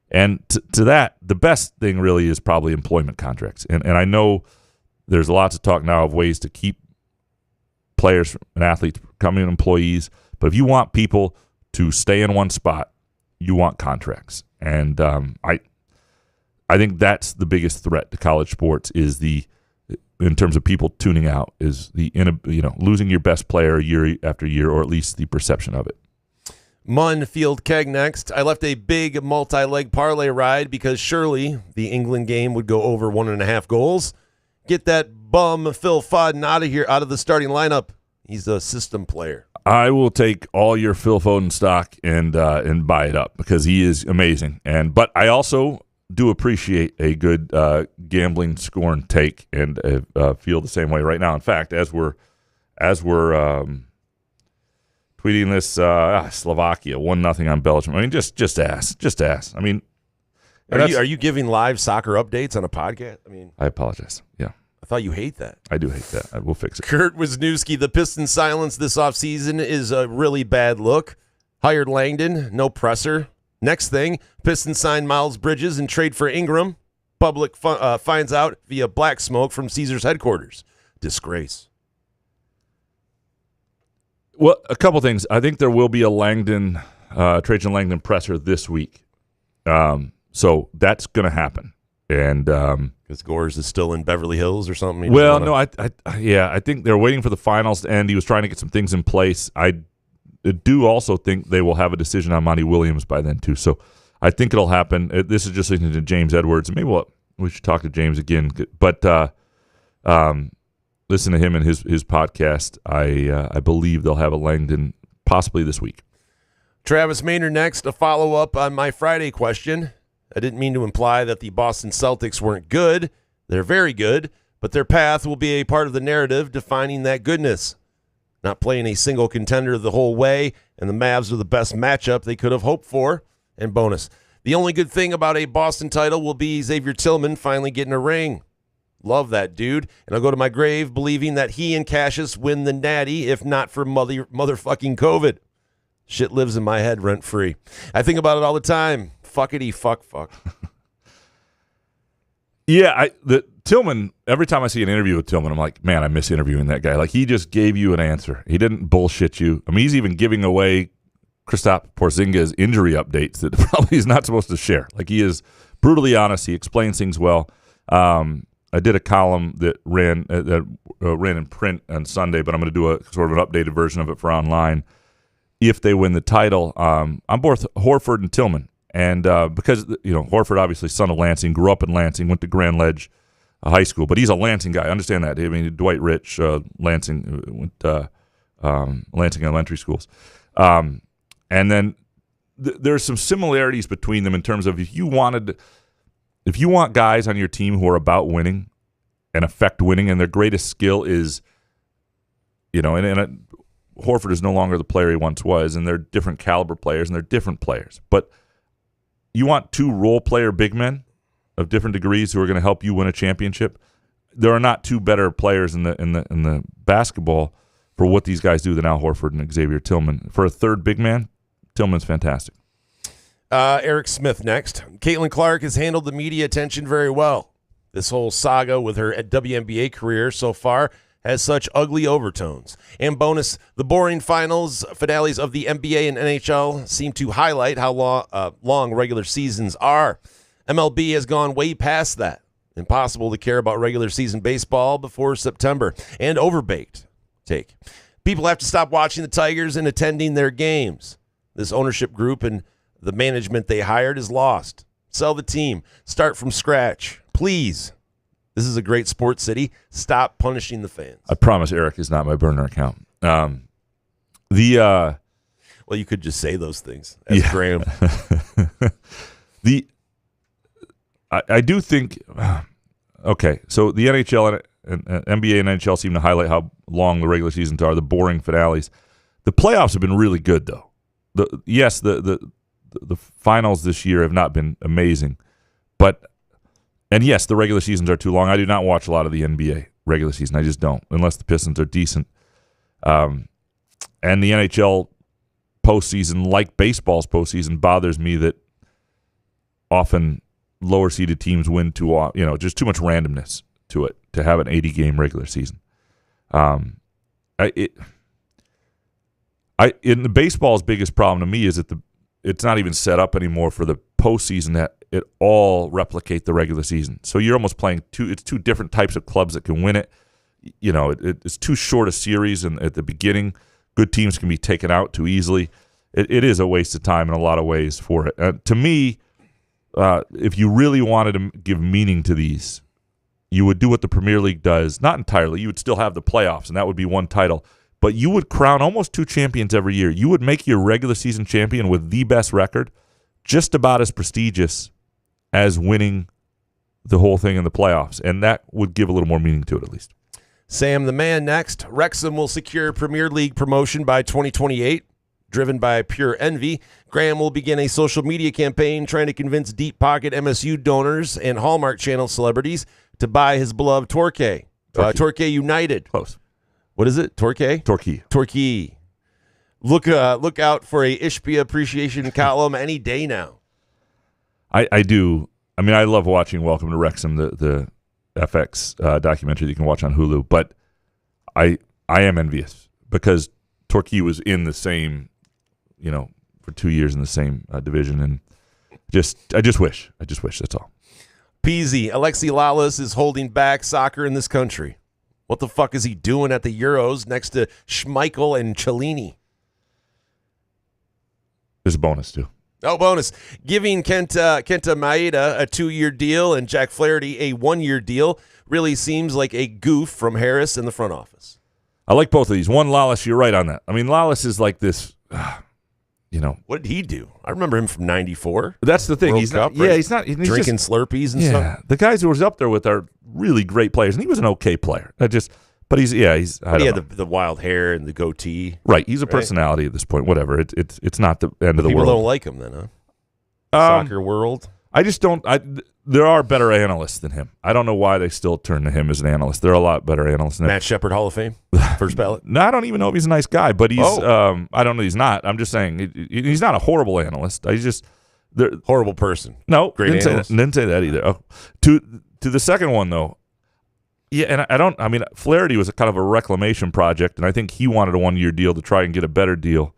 And to that, the best thing really is probably employment contracts. And I know there's lots of talk now of ways to keep players and athletes becoming employees. But if you want people to stay in one spot, you want contracts. And I think that's the biggest threat to college sports is in terms of people tuning out, is losing your best player year after year, or at least the perception of it. Munn Field Keg next. I left a big multi-leg parlay ride because surely the England game would go over 1.5 goals. Get that bum Phil Foden out of the starting lineup. He's a system player. I will take all your Phil Foden stock and buy it up because he is amazing. But I also do appreciate a good gambling scorn take and feel the same way right now. In fact, as we're tweeting this, Slovakia 1-0 on Belgium. I mean, just ass. I mean, are you giving live soccer updates on a podcast? I mean, I apologize. Yeah, I thought you hate that. I do hate that. I will fix it. Kurt Wisniewski, the Pistons' silence this offseason is a really bad look. Hired Langdon, no presser. Next thing, Pistons sign Miles Bridges and trade for Ingram. Public finds out via black smoke from Caesars headquarters. Disgrace. Well, a couple things. I think there will be a Trajan Langdon presser this week. So that's going to happen. And because Gores is still in Beverly Hills or something. Well, no, I think they're waiting for the finals to end. He was trying to get some things in place. I do also think they will have a decision on Monty Williams by then too. So I think it'll happen. This is just listening to James Edwards. Maybe we should talk to James again. But listen to him and his podcast. I believe they'll have a Langdon possibly this week. Travis Maynard next. A follow-up on my Friday question. I didn't mean to imply that the Boston Celtics weren't good. They're very good, but their path will be a part of the narrative defining that goodness. Not playing a single contender the whole way, and the Mavs are the best matchup they could have hoped for. And bonus, the only good thing about a Boston title will be Xavier Tillman finally getting a ring. Love that dude, and I'll go to my grave believing that he and Cassius win the Natty, if not for motherfucking COVID. Shit lives in my head rent-free. I think about it all the time. Fuckity fuck. Yeah, Tillman, every time I see an interview with Tillman, I'm like, man, I miss interviewing that guy. Like, he just gave you an answer. He didn't bullshit you. I mean, he's even giving away Kristaps Porzingis' injury updates that probably he's not supposed to share. Like, he is brutally honest. He explains things well. I did a column that ran in print on Sunday, but I'm going to do a sort of an updated version of it for online. If they win the title, I'm both Horford and Tillman. And because, Horford, obviously, son of Lansing, grew up in Lansing, went to Grand Ledge High School, but he's a Lansing guy. I understand that. I mean, Dwight Rich, Lansing, went Lansing Elementary Schools. And then there's some similarities between them in terms of if you want guys on your team who are about winning and affect winning, and their greatest skill is, Horford is no longer the player he once was, and they're different caliber players, and they're different players. But you want two role player big men of different degrees who are going to help you win a championship. There are not two better players in the basketball for what these guys do than Al Horford and Xavier Tillman. For a third big man, Tillman's fantastic. Eric Smith next. Caitlin Clark has handled the media attention very well. This whole saga with her WNBA career so far has such ugly overtones. And bonus, the boring finales of the NBA and NHL seem to highlight how long regular seasons are. MLB has gone way past that. Impossible to care about regular season baseball before September. And overbaked. People have to stop watching the Tigers and attending their games. This ownership group and the management they hired is lost. Sell the team. Start from scratch. Please. This is a great sports city. Stop punishing the fans. I promise Eric is not my burner account. Well, you could just say those things as Graham. I do think, okay, so the NHL and NBA and NHL seem to highlight how long the regular seasons are, the boring finales. The playoffs have been really good, though. The finals this year have not been amazing, and yes, the regular seasons are too long. I do not watch a lot of the NBA regular season. I just don't, unless the Pistons are decent. And the NHL postseason, like baseball's postseason, bothers me that often lower seeded teams win just too much randomness to it to have an 80-game regular season. In the baseball's biggest problem to me is that it's not even set up anymore for the postseason that it all replicate the regular season. So you're almost playing two different types of clubs that can win it. It's too short a series, and at the beginning, good teams can be taken out too easily. It is a waste of time in a lot of ways for it. To me, if you really wanted to give meaning to these, you would do what the Premier League does. Not entirely. You would still have the playoffs, and that would be one title. But you would crown almost two champions every year. You would make your regular season champion with the best record just about as prestigious as winning the whole thing in the playoffs. And that would give a little more meaning to it, at least. Sam the Man next. Wrexham will secure Premier League promotion by 2028. Driven by pure envy, Graham will begin a social media campaign trying to convince deep-pocket MSU donors and Hallmark Channel celebrities to buy his beloved Torquay. Torquay United. Close. What is it? Torquay? Torquay. Look out for a Ishbia appreciation column any day now. I do. I mean, I love watching Welcome to Wrexham, the FX documentary that you can watch on Hulu. But I am envious because Torquay was in the same, for 2 years in the same division, and I just wish. That's all. Peasy, Alexi Lalas is holding back soccer in this country. What the fuck is he doing at the Euros next to Schmeichel and Cellini? There's a bonus, too. Oh, bonus. Giving Kenta Maeda a 2-year deal and Jack Flaherty a 1-year deal really seems like a goof from Harris in the front office. I like both of these. One, Lalas, you're right on that. I mean, Lalas is like this. What did he do? I remember him from '94. That's the thing. World He's Cup, not. right? Yeah, he's not. He's drinking just, Slurpees and yeah, stuff. the guys who was up there with are really great players, and he was an okay player. But he's. I don't He know. had the wild hair and the goatee. Right. He's a personality at this point. Whatever. It's not the end of the People world. don't like him then, huh? Soccer world. I just don't. There are better analysts than him. I don't know why they still turn to him as an analyst. There are a lot better analysts than him. Matt Shepard, Hall of Fame, first ballot. No, I don't even know if he's a nice guy, but he's. I don't know. He's not. I'm just saying he's not a horrible analyst. He's just horrible person. No, great analyst. Didn't say that either. Oh, to the second one though. Yeah, and I don't. I mean, Flaherty was a kind of a reclamation project, and I think he wanted a 1-year deal to try and get a better deal.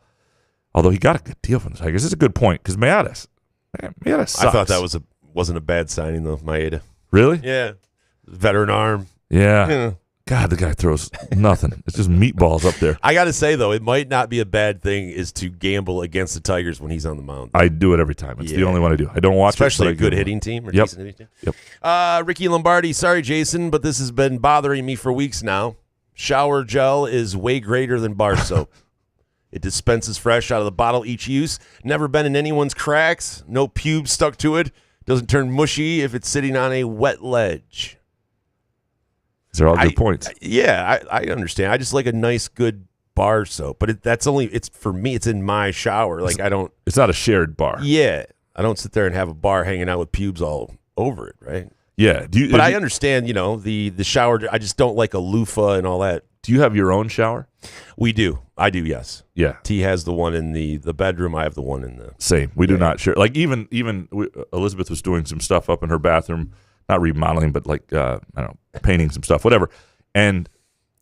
Although he got a good deal from the Tigers. It's a good point because Maeda sucks. I thought that wasn't a bad signing though, Maeda. Really? Yeah, veteran arm. Yeah. God, the guy throws nothing. It's just meatballs up there. I got to say though, it might not be a bad thing is to gamble against the Tigers when he's on the mound. I do it every time. It's the only one I do. I don't watch especially it, a good hitting team or Yep. decent hitting team. Yep. Ricky Lombardi, sorry Jason, but this has been bothering me for weeks now. Shower gel is way greater than bar soap. It dispenses fresh out of the bottle each use. Never been in anyone's cracks. No pubes stuck to it. Doesn't turn mushy if it's sitting on a wet ledge. These are all good points. I understand. I just like a nice, good bar soap. But it's for me, it's in my shower. Like I don't. It's not a shared bar. Yeah. I don't sit there and have a bar hanging out with pubes all over it, right? Yeah. But I understand, the shower. I just don't like a loofah and all that. Do you have your own shower? We do. I do, yes. Yeah. T has the one in the bedroom. I have the one in the... Same. We do not share. Like, even Elizabeth was doing some stuff up in her bathroom, not remodeling, but like, I don't know, painting some stuff, whatever. And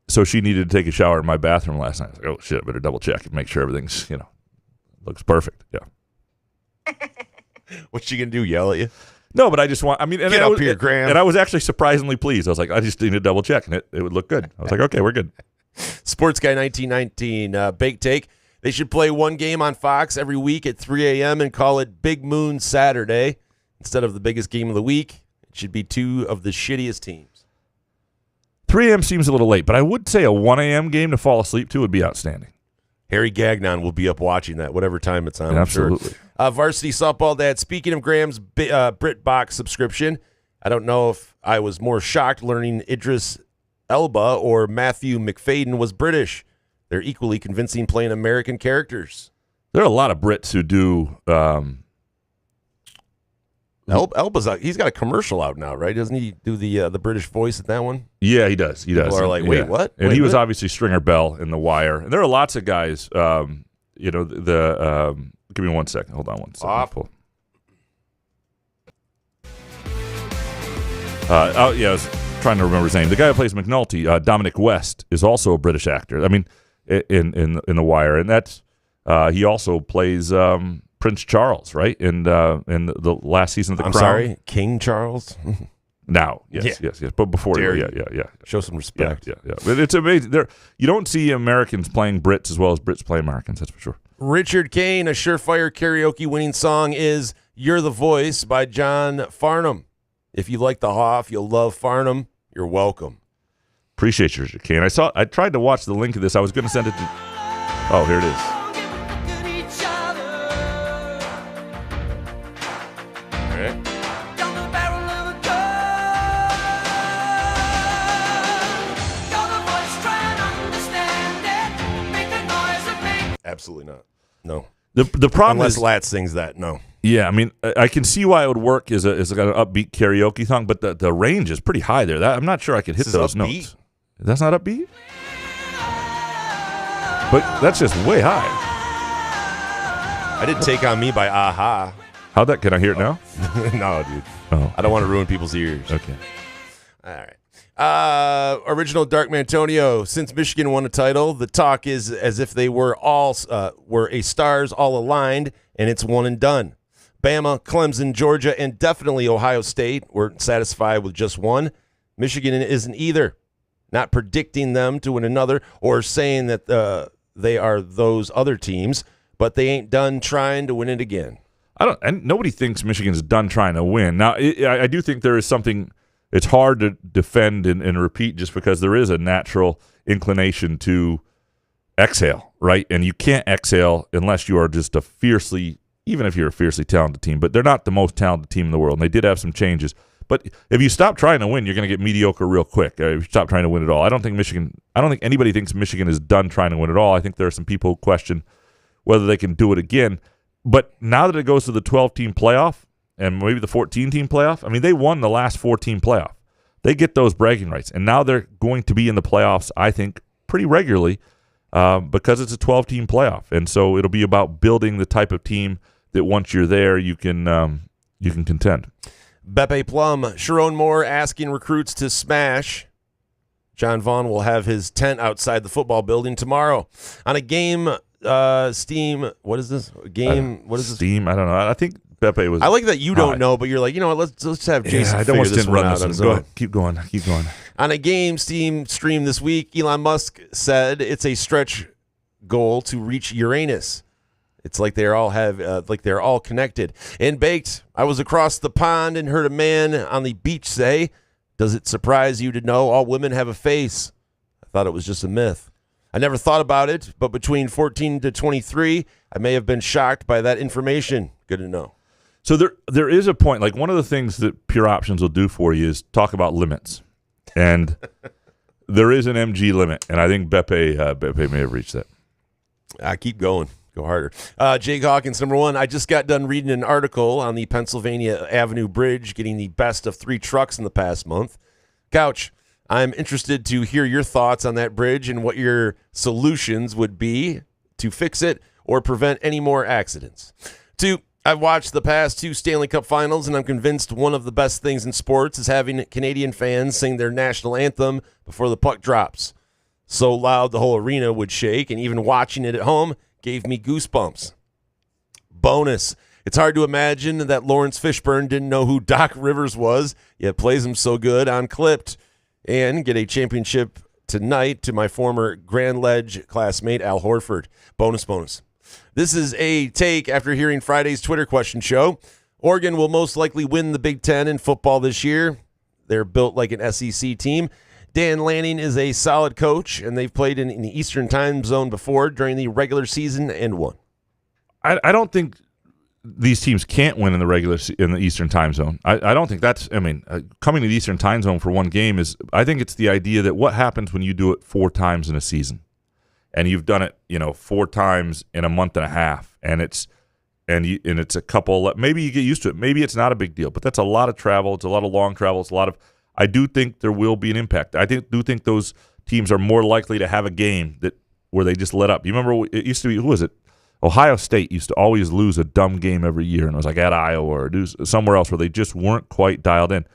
so she needed to take a shower in my bathroom last night. I was like, oh, shit, I better double check and make sure everything's, looks perfect. Yeah. What's she going to do, yell at you? No, but I just want, and Get up here, Graham. And I was actually surprisingly pleased. I was like, I just need to double check, and it would look good. I was like, okay, we're good. Sports Guy 1919, Bake Take. They should play one game on Fox every week at 3 a.m. and call it Big Moon Saturday. Instead of the biggest game of the week, it should be two of the shittiest teams. 3 a.m. seems a little late, but I would say a 1 a.m. game to fall asleep to would be outstanding. Harry Gagnon will be up watching that, whatever time it's on. Yeah, I'm sure. absolutely. Varsity Softball Dad, speaking of Graham's BritBox subscription, I don't know if I was more shocked learning Idris Elba or Matthew McFadden was British. They're equally convincing playing American characters. There are a lot of Brits who do. Elba's out. He's got a commercial out now, right? Doesn't he do the British voice at that one? Yeah, he does. He does. People are like, wait, what? And Wait, he was what? obviously Stringer Bell in The Wire. And there are lots of guys. Give me 1 second. Hold on 1 second. I was trying to remember his name. The guy who plays McNulty, Dominic West, is also a British actor. I mean, in The Wire, and that's he also plays Prince Charles, right? In the last season of The Crown. I'm sorry, King Charles. Now, yes. But before, yeah. Show some respect. Yeah. But it's amazing. You don't see Americans playing Brits as well as Brits play Americans. That's for sure. Richard Kane, a surefire karaoke winning song is "You're the Voice" by John Farnham. If you like the Hoff, you'll love Farnham. You're welcome. Appreciate you, Richard Kane. I tried to watch the link of this. I was going to send it to. Oh, here it is. All right. Absolutely not. No. The problem Unless is Lat sings that. No. Yeah, I mean, I can see why it would work as an upbeat karaoke song, but the range is pretty high there. I'm not sure I could hit those notes. That's not upbeat? But that's just way high. I did Take On Me by Aha. Can I hear it now? No, dude. Oh. I don't want to ruin people's ears. Okay. All right. Original Dark Mantonio. Since Michigan won a title, the talk is as if they were a stars all aligned, and it's one and done. Bama, Clemson, Georgia, and definitely Ohio State weren't satisfied with just one. Michigan isn't either. Not predicting them to win another or saying that they are those other teams, but they ain't done trying to win it again. And nobody thinks Michigan's done trying to win. Now, I do think there is something. It's hard to defend and repeat just because there is a natural inclination to exhale, right? And you can't exhale unless you are just even if you're a fiercely talented team, but they're not the most talented team in the world. And they did have some changes. But if you stop trying to win, you're going to get mediocre real quick. If you stop trying to win at all. I don't think anybody thinks Michigan is done trying to win at all. I think there are some people who question whether they can do it again. But now that it goes to the 12-team playoff and maybe the 14-team playoff, I mean, they won the last 4-team playoff. They get those bragging rights. And now they're going to be in the playoffs, I think, pretty regularly because it's a 12-team playoff. And so it'll be about building the type of team that once you're there, you can contend. Beppe Plum, Sharon Moore asking recruits to smash. John Vaughn will have his tent outside the football building tomorrow. On a game, Steam, what is this? What is this? Steam, I don't know. I think Beppe was. I like that you don't know, but you're like, you know what, let's have Jason figure this one out on his own. Keep going. On a game Steam stream this week, Elon Musk said it's a stretch goal to reach Uranus. It's like they're all connected. And Baked, I was across the pond and heard a man on the beach say, "Does it surprise you to know all women have a face?" I thought it was just a myth. I never thought about it, but between 14 to 23, I may have been shocked by that information. Good to know. So there is a point. Like one of the things that Pure Options will do for you is talk about limits, and there is an MG limit, and I think Beppe may have reached that. I keep going. Go harder. Jake Hawkins, number one. I just got done reading an article on the Pennsylvania Avenue Bridge getting the best of 3 trucks in the past month. Couch, I'm interested to hear your thoughts on that bridge and what your solutions would be to fix it or prevent any more accidents. 2, I've watched the past 2 Stanley Cup finals, and I'm convinced one of the best things in sports is having Canadian fans sing their national anthem before the puck drops. So loud the whole arena would shake, and even watching it at home gave me goosebumps. Bonus. It's hard to imagine that Lawrence Fishburne didn't know who Doc Rivers was, yet plays him so good on Clipped. And get a championship tonight to my former Grand Ledge classmate, Al Horford. Bonus. This is a take after hearing Friday's Twitter question show. Oregon will most likely win the Big Ten in football this year. They're built like an SEC team. Dan Lanning is a solid coach, and they've played in the Eastern time zone before during the regular season and won. I don't think these teams can't win in the Eastern time zone. I don't think that's. I mean, coming to the Eastern time zone for one game is. I think it's the idea that what happens when you do it 4 times in a season, and you've done it, 4 times in a month and a half, and it's a couple. Maybe you get used to it. Maybe it's not a big deal, but that's a lot of travel. It's a lot of long travel. It's a lot of. I do think there will be an impact. I do think those teams are more likely to have a game where they just let up. You remember it used to be, who was it? Ohio State used to always lose a dumb game every year, and it was like at Iowa or somewhere else where they just weren't quite dialed in.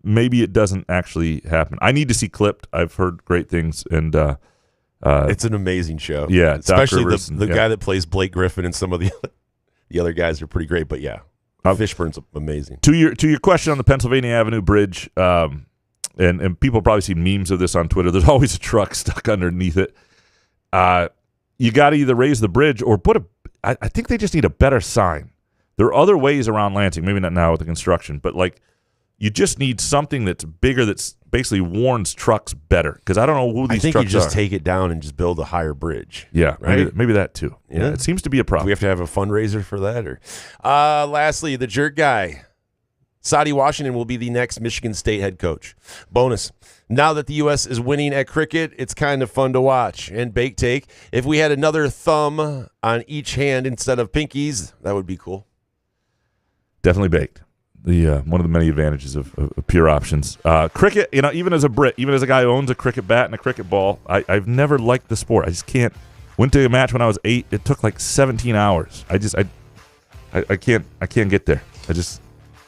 Maybe it doesn't actually happen. I need to see Clipped. I've heard great things, and it's an amazing show. Yeah, especially the guy that plays Blake Griffin and some of the other guys are pretty great. But yeah. Fishburne's amazing. To your question on the Pennsylvania Avenue Bridge, and people probably see memes of this on Twitter. There's always a truck stuck underneath it. You got to either raise the bridge or I think they just need a better sign. There are other ways around Lansing, maybe not now with the construction, but like you just need something that's bigger that's basically warns trucks better, because I don't know who these trucks are. I think you just take it down and just build a higher bridge. Yeah, right? maybe that too. Yeah, it seems to be a problem. Do we have to have a fundraiser for that? Or lastly, the jerk guy. Sadie Washington will be the next Michigan State head coach. Bonus. Now that the U.S. is winning at cricket, it's kind of fun to watch. And bake take, if we had another thumb on each hand instead of pinkies, that would be cool. Definitely baked. One of the many advantages of Pure Options. Cricket, even as a Brit, even as a guy who owns a cricket bat and a cricket ball, I've never liked the sport. I just can't. Went to a match when I was 8. It took like 17 hours. I can't get there.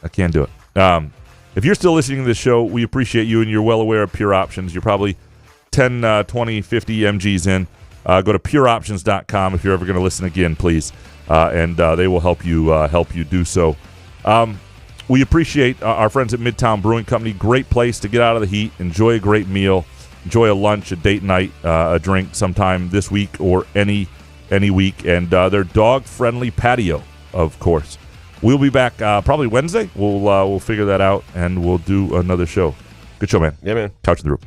I can't do it. If you're still listening to this show, we appreciate you, and you're well aware of Pure Options. You're probably 10, 20, 50 MGs in. Go to pureoptions.com if you're ever going to listen again, please, and they will help you do so. We appreciate our friends at Midtown Brewing Company. Great place to get out of the heat, enjoy a great meal, enjoy a lunch, a date night, a drink sometime this week or any week, and their dog-friendly patio, of course. We'll be back probably Wednesday. We'll figure that out, and we'll do another show. Good show, man. Yeah, man. Couch in the Roof.